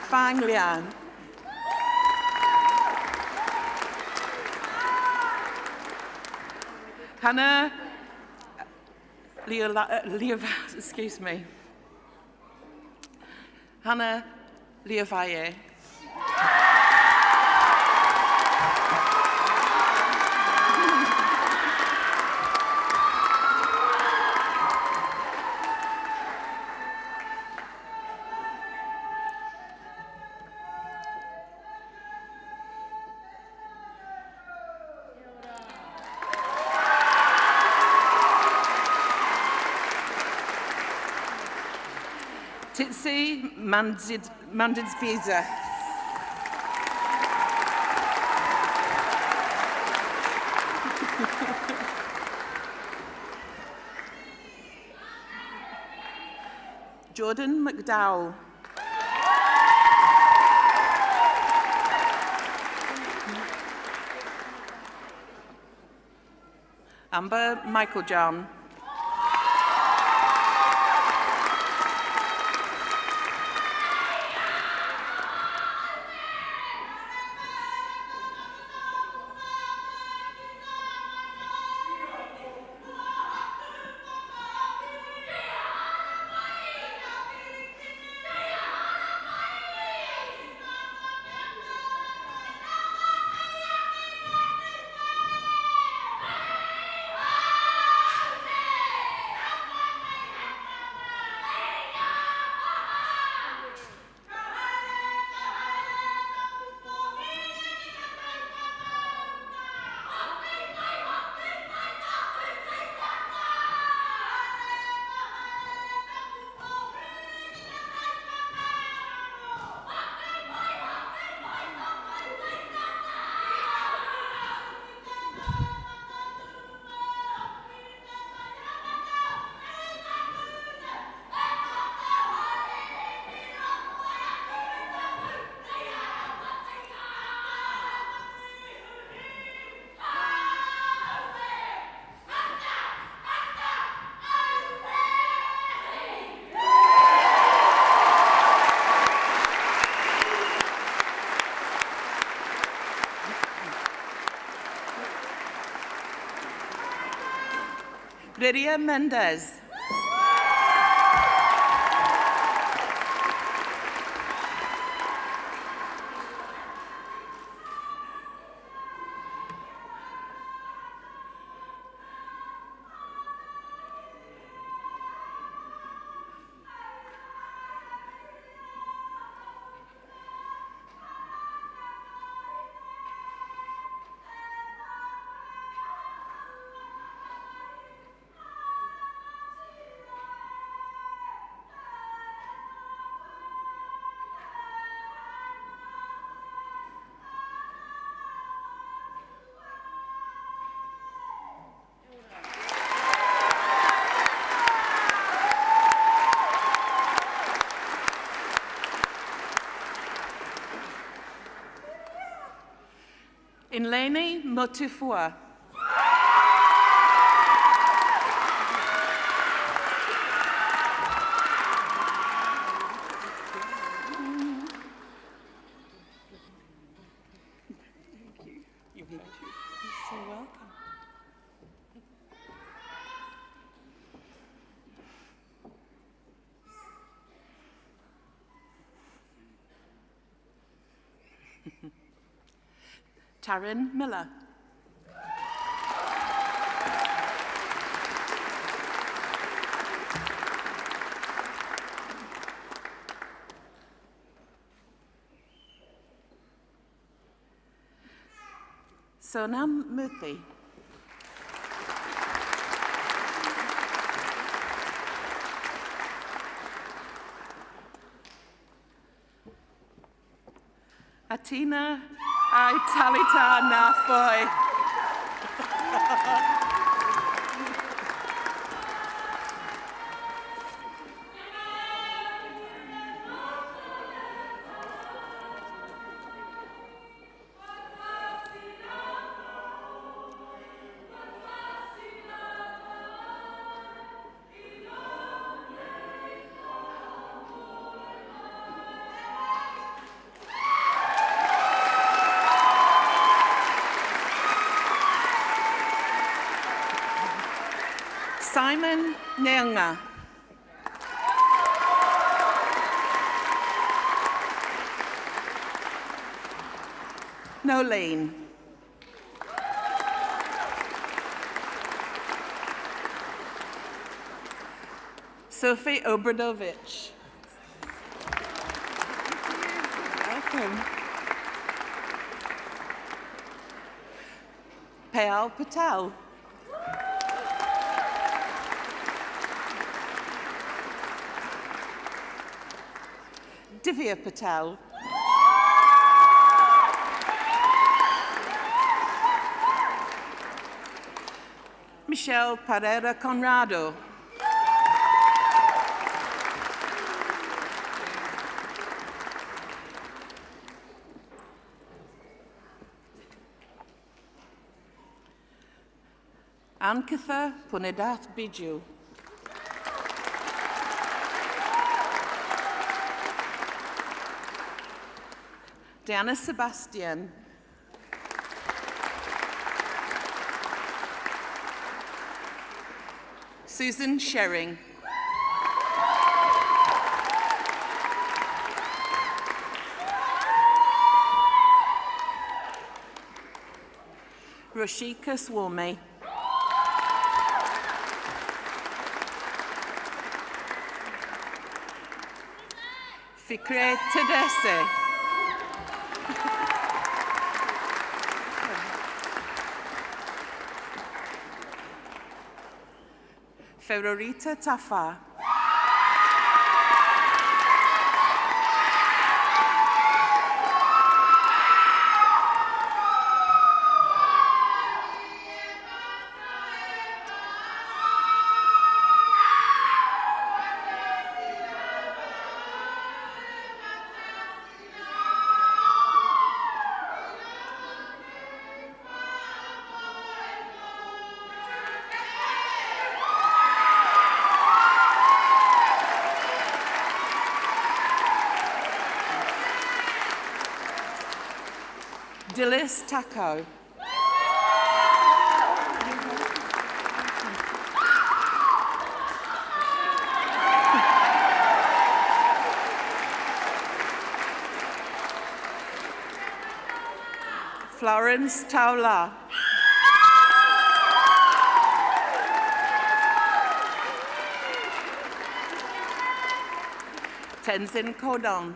Fang Liang. Hannah excuse me. Hannah Leovaye. Titsi Mandidsvisa. Jordan McDowell. Amber Michael John. Lydia Mendez. Inleni Motufua. Taryn Miller. Sonam Murthy. Atina ai talita na foi. Simon Neunga. Nolene. Sophie Obradovich. Welcome. Payal Patel. Divya Patel. Michelle Pereira Conrado. Ankitha Punedath Biju. Diana Sebastian. Susan Shering. Roshika Swami. Fikre Tedesse. Ferorita Tafa. Dillis Taco. Florence Taula. Tenzin Kodon.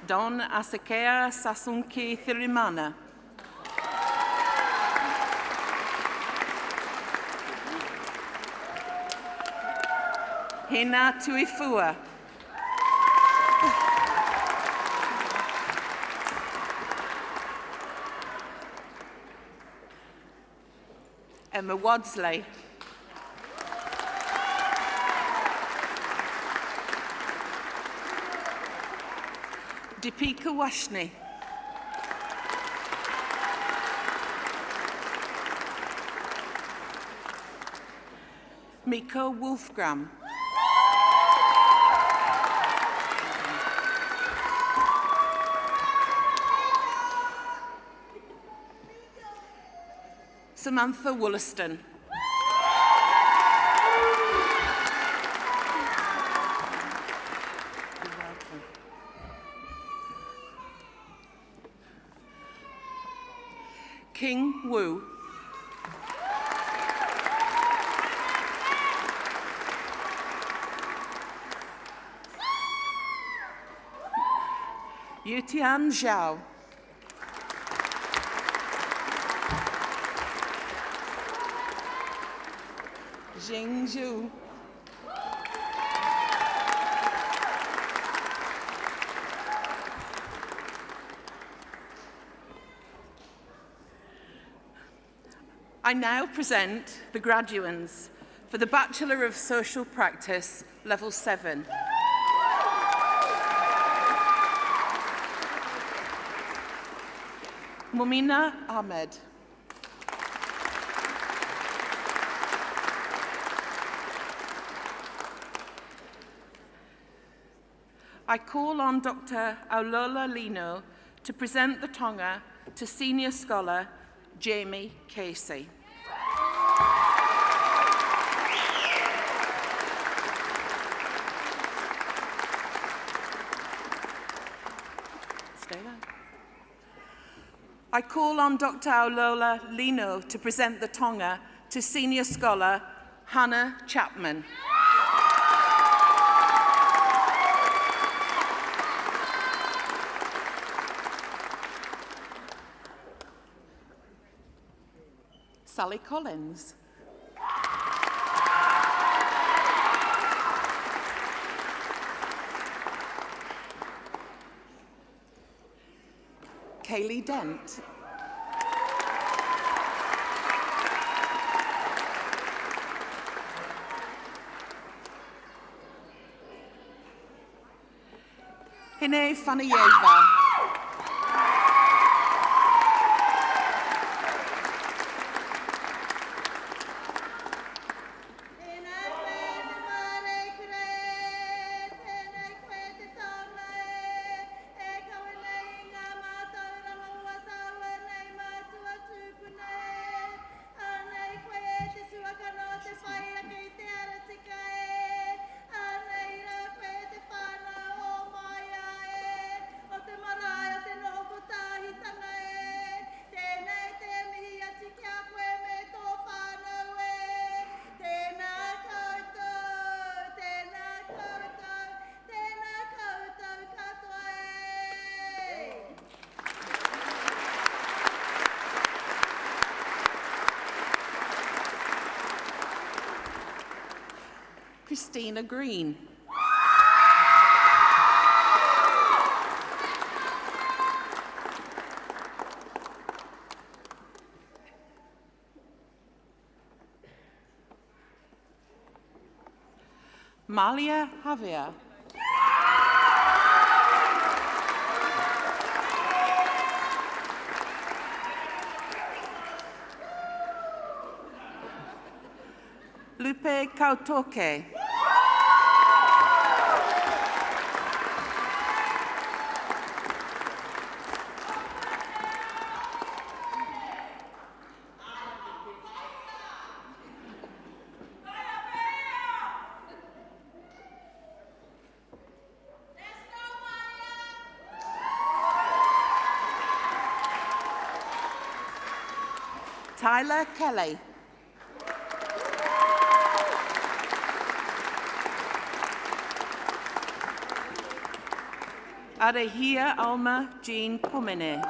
Don Asekea Sasunki Thirimana. Hina Tuifua. Emma Wadsley. Deepika Washni. Miko Wolfgram. Samantha Wollaston. King Wu. Yutian Zhao. Jing Zhu. I now present the graduands for the Bachelor of Social Practice, Level 7. Mumina Ahmed. I call on Dr. Aulola Lino to present the tonga to Senior Scholar Jamie Casey. Stay there. I call on Dr. Aulola Lino to present the tonga to Senior Scholar Hannah Chapman. Sally Collins. Kaylee Dent. Hine Fanayeva. Christina Green. Malia Javier. Lupe Kautoke. Tyler Kelly. Arahia Alma Jean Kumene.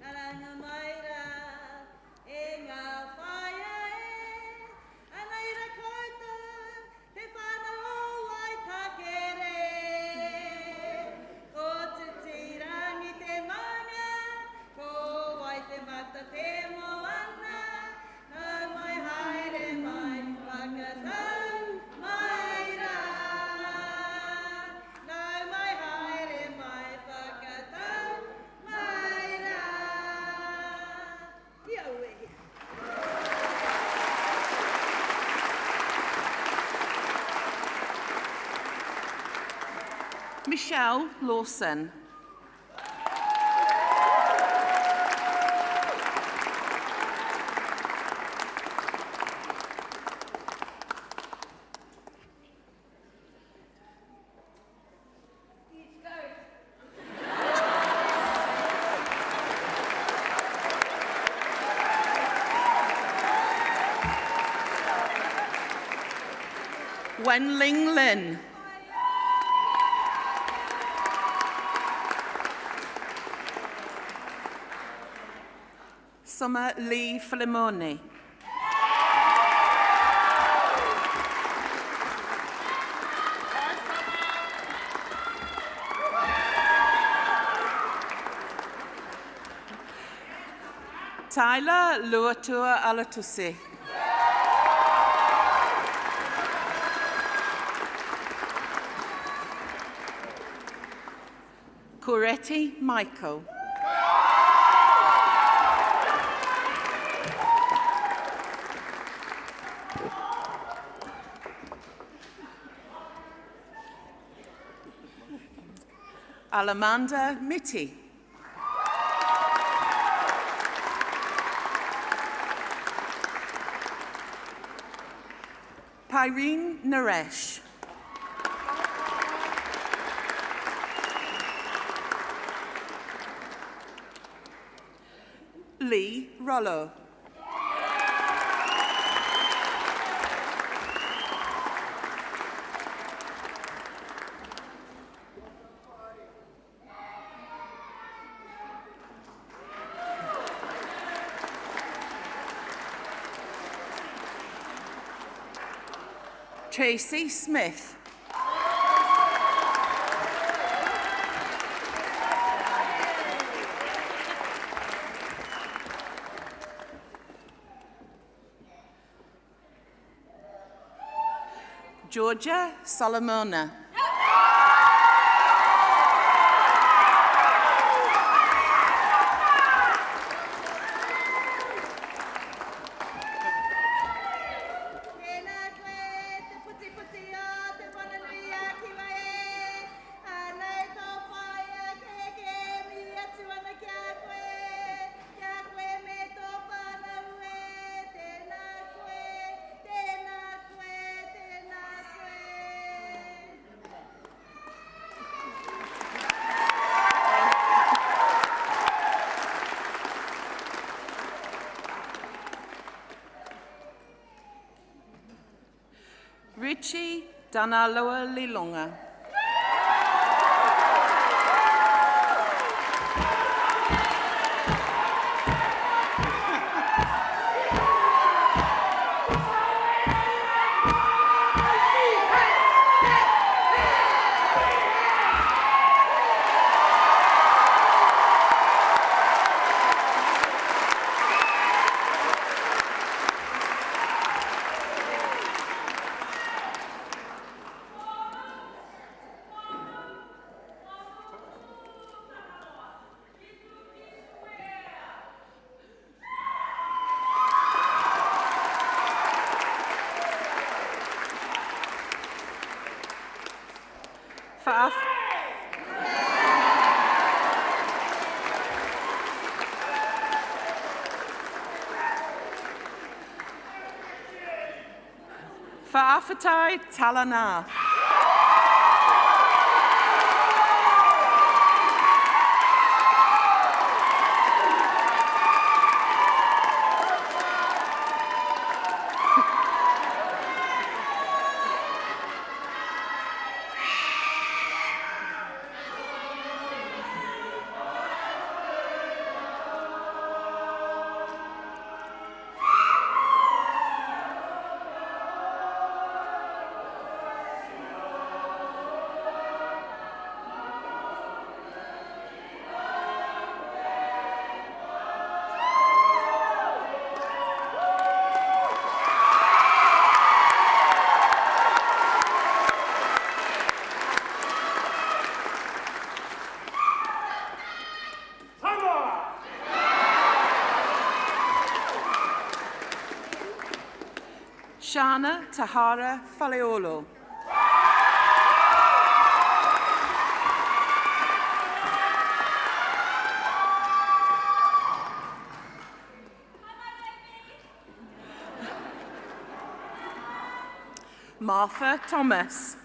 Aranga maira, e Michelle Lawson. Wen Ling Lin. Summer Lee Filimoni. Tyler Luatua Alatusi. Coretti Michael. Alamanda Mitty. Pyrene Naresh. Lee Rollo. Tracy Smith. Georgia Solomona. Richie Danaloa Lilonga. Fa'afatai Talana. Shana Tahara Faleolo. Martha Thomas.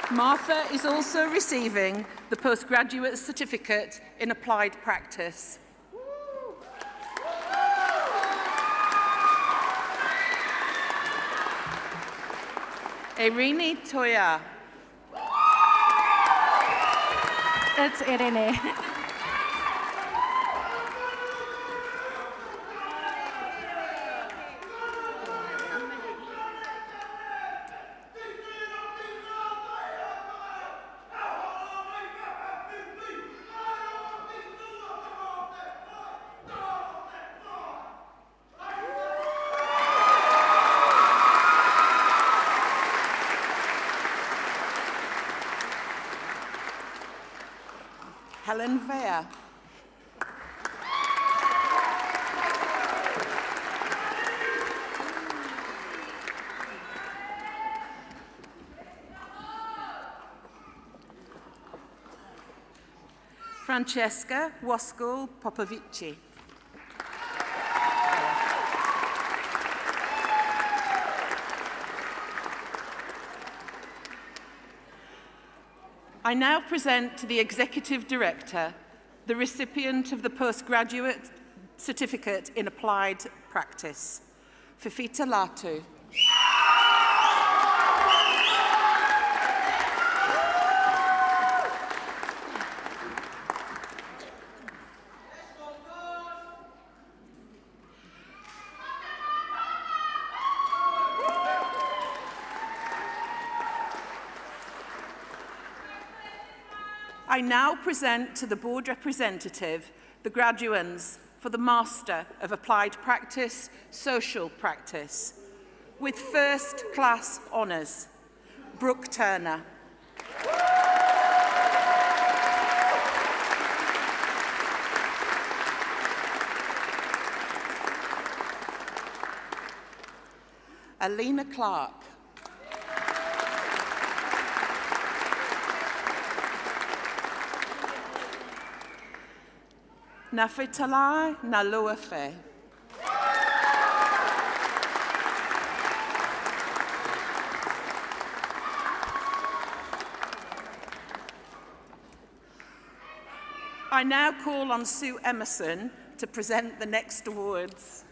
Martha is also receiving the postgraduate certificate in applied practice. Irini Toya. It's Irene. Helen Vea. Francesca Waskol Popovici. I now present to the Executive Director the recipient of the Postgraduate Certificate in Applied Practice, Fifita Latu. I now present to the Board Representative the graduands for the Master of Applied Practice, Social Practice, with First Class Honours, Brooke Turner. Alina Clark. Nafetalai Naluafe. I now call on Sue Emerson to present the next awards.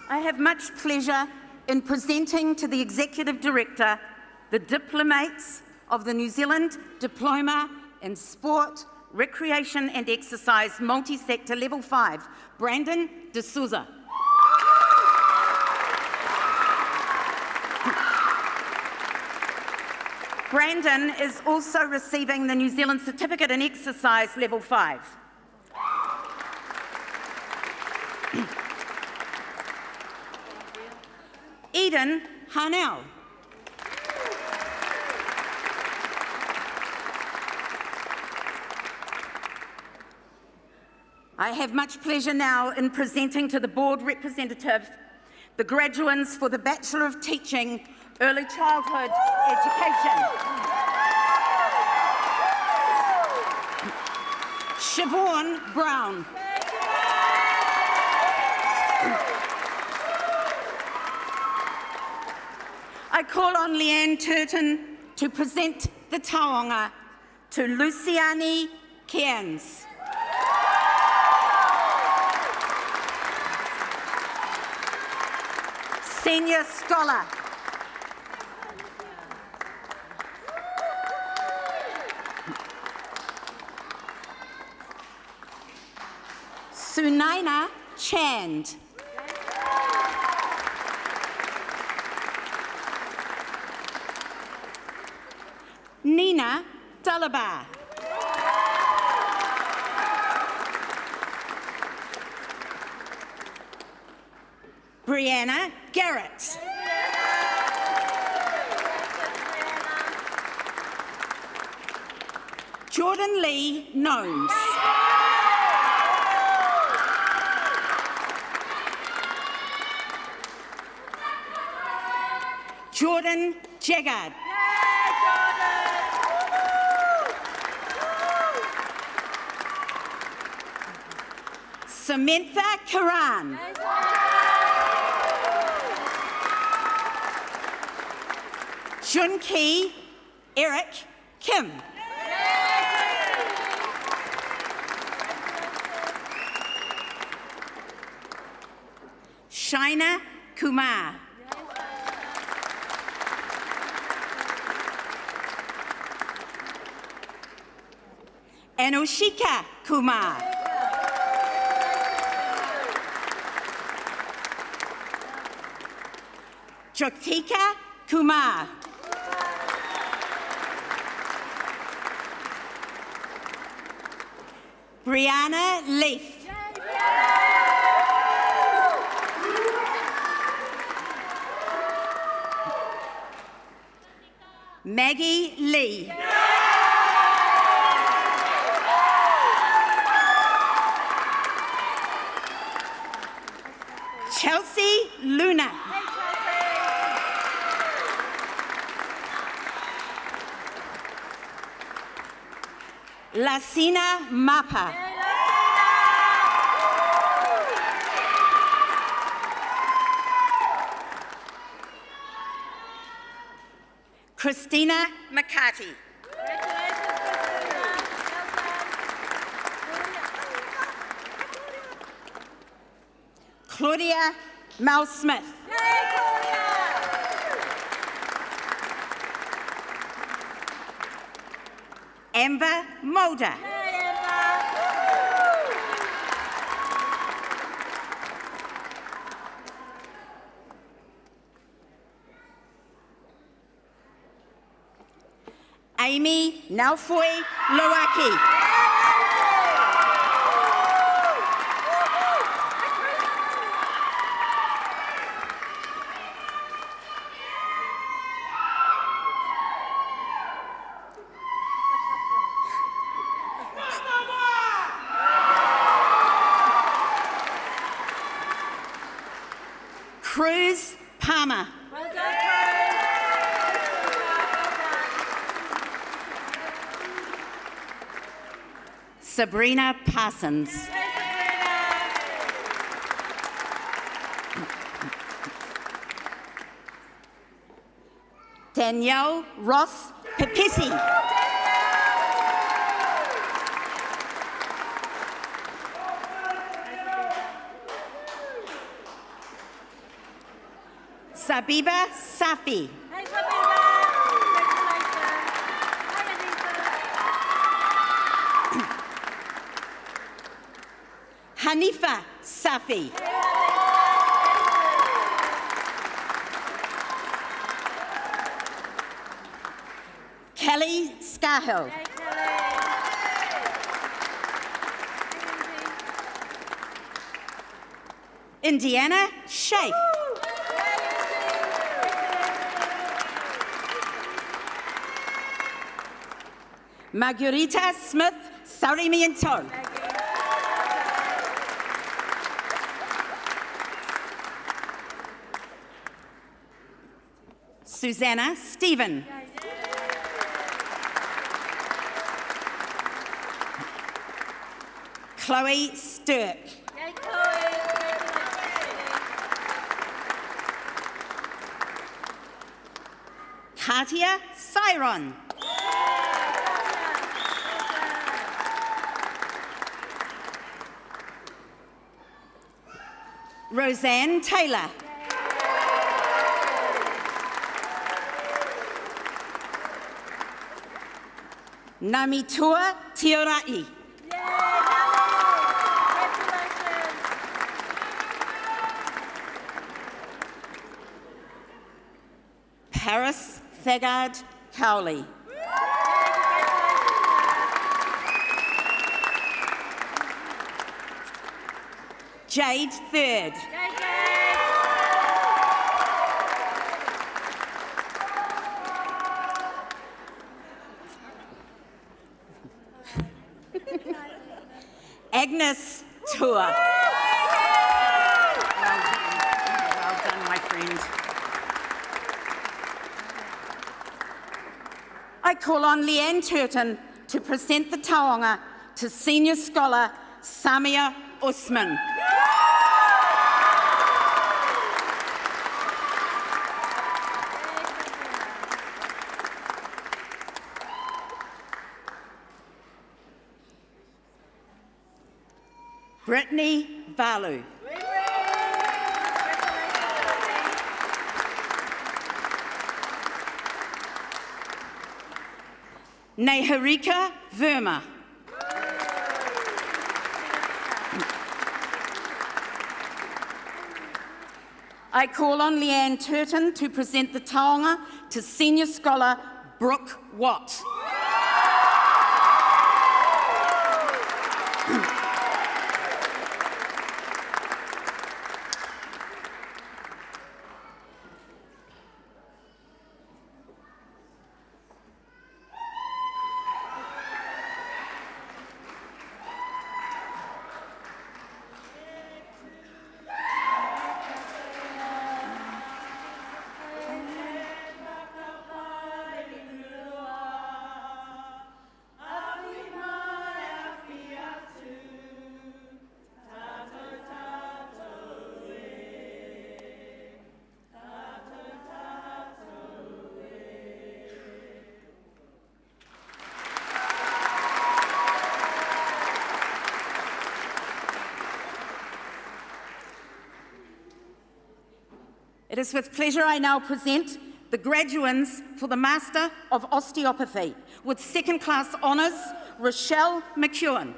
I have much pleasure in presenting to the Executive Director the diplomates of the New Zealand Diploma in Sport, Recreation and Exercise Multi-Sector Level 5, Brandon De Souza. Brandon is also receiving the New Zealand Certificate in Exercise Level 5. Eden Harnell. I have much pleasure now in presenting to the Board Representative the graduands for the Bachelor of Teaching, Early Childhood Education. Siobhan Brown. I call on Leanne Turton to present the taonga to Luciani Cairns. Senior Scholar. Sunaina Chand. Nina Dalabar. Brianna Garrett. Jordan Lee Gnomes. Jordan Jaggard. Samantha Karan. Junki Eric Kim. Shaina Kumar. Anushika Kumar. Jyotika Kumar. Brianna Leaf. Maggie Lee. Chelsea Luna. Lasina Mapa. Christina McCarty. Claudia Mel Smith. Amber Mulder. Amy Naufoi Loaki. Cruz Palmer. Sabrina Parsons. Danielle Ross Pepisi. Sabiba Safi. Hanifa Safi. Kelly Scarhill. Indiana Shafe. Margarita Smith Sarimiento. Susanna Stephen. Chloe Sturk. Katia Cyron. Roseanne Taylor. Namitua Tiorai. Paris Thegard Cowley. Jade Third. Agnes Tour. Well done, my friend. I call on Leanne Turton to present the taonga to Senior Scholar Samia Usman. Brittany Valu. Neharika Verma. I call on Leanne Turton to present the taonga to Senior Scholar Brooke Watt. It is with pleasure I now present the graduands for the Master of Osteopathy with second class honours, Rochelle McEwen.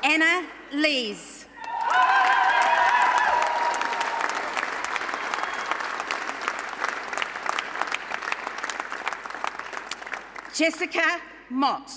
Anna Lees. Jessica Mott.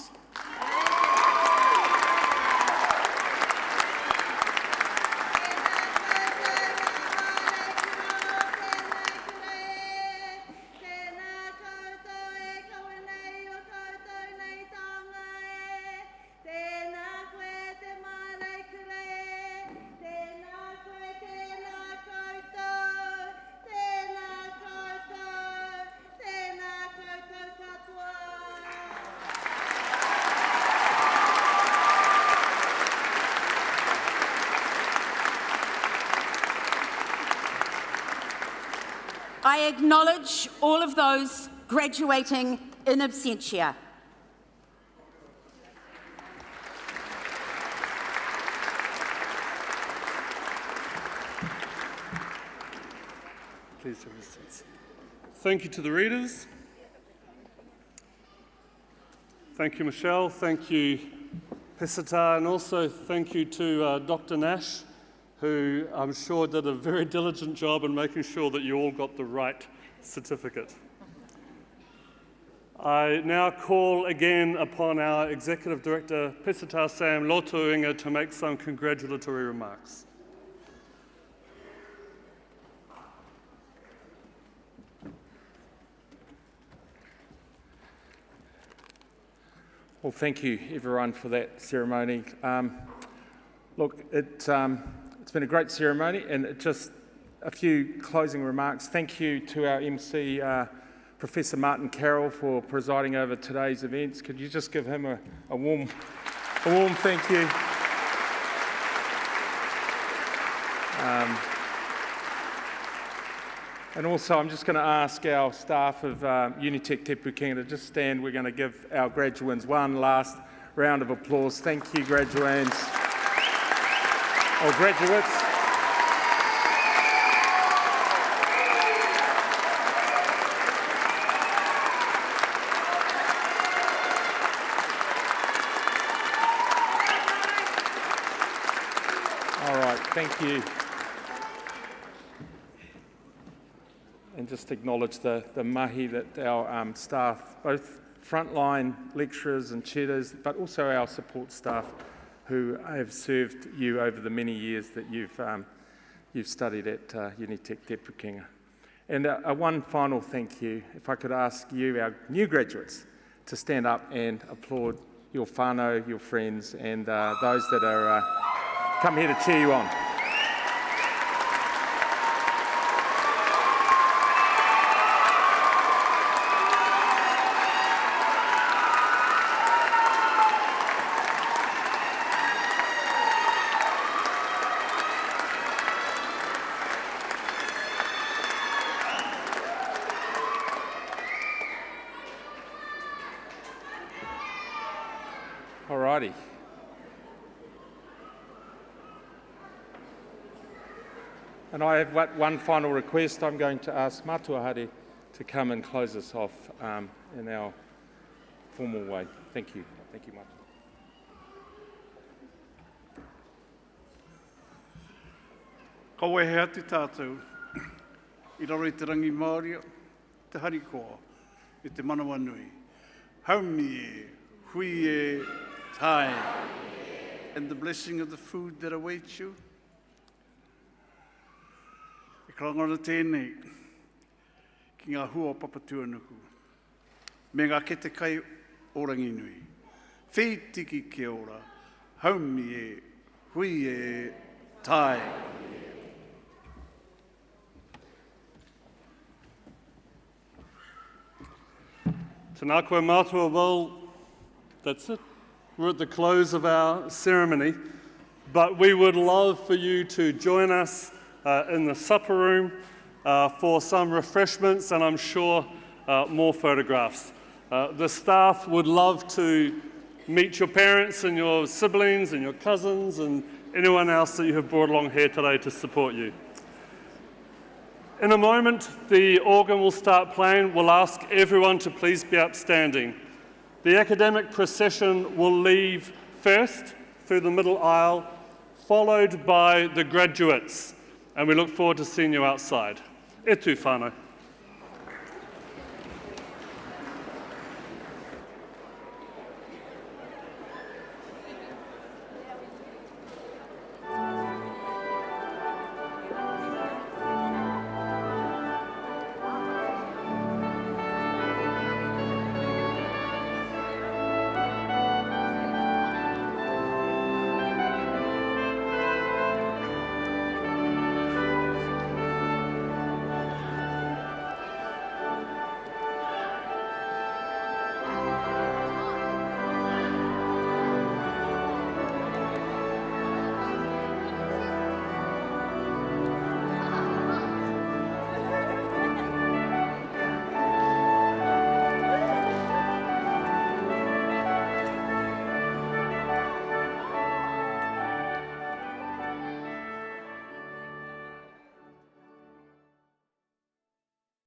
I acknowledge all of those graduating in absentia. Please have your seats. Thank you to the readers. Thank you, Michelle. Thank you, Pesata, and also thank you to Dr. Nash, who I'm sure did a very diligent job in making sure that you all got the right certificate. I now call again upon our Executive Director, Pesata Sam Lotuinga, to make some congratulatory remarks. Well, thank you everyone for that ceremony. Look, it's been a great ceremony, and just a few closing remarks. Thank you to our MC, Professor Martin Carroll, for presiding over today's events. Could you just give him a warm thank you? And also, I'm just going to ask our staff of Unitec Te Pūkenga to just stand. We're going to give our graduands one last round of applause. Thank you, graduands. Or graduates. All right, thank you. And just acknowledge the mahi that our staff, both frontline lecturers and tutors, but also our support staff who have served you over the many years that you've studied at Unitec Te Pūkenga. And one final thank you, if I could ask you, our new graduates, to stand up and applaud your whānau, your friends, and those that are come here to cheer you on. Alrighty. And I have one final request. I'm going to ask Mātuahare to come and close us off in our formal way. Thank you. Thank you, Mātua. Ka wehe atu tātou, I raro I te rangi Māori, te hari koa, I te manawa nui. Haumi e, hui e, tai, and the blessing of the food that awaits you. E karangana tēnei, ki ngā hua papatuanuku, me ngā kete kai orangi nui. Whei tiki kia ora, haumi e, hui e, tai. Tēnā koe mātua, well, that's it. We're at the close of our ceremony, but we would love for you to join us in the supper room for some refreshments and I'm sure more photographs. The staff would love to meet your parents and your siblings and your cousins and anyone else that you have brought along here today to support you. In a moment, the organ will start playing. We'll ask everyone to please be upstanding. The academic procession will leave first through the middle aisle, followed by the graduates, and we look forward to seeing you outside. E tū whānau.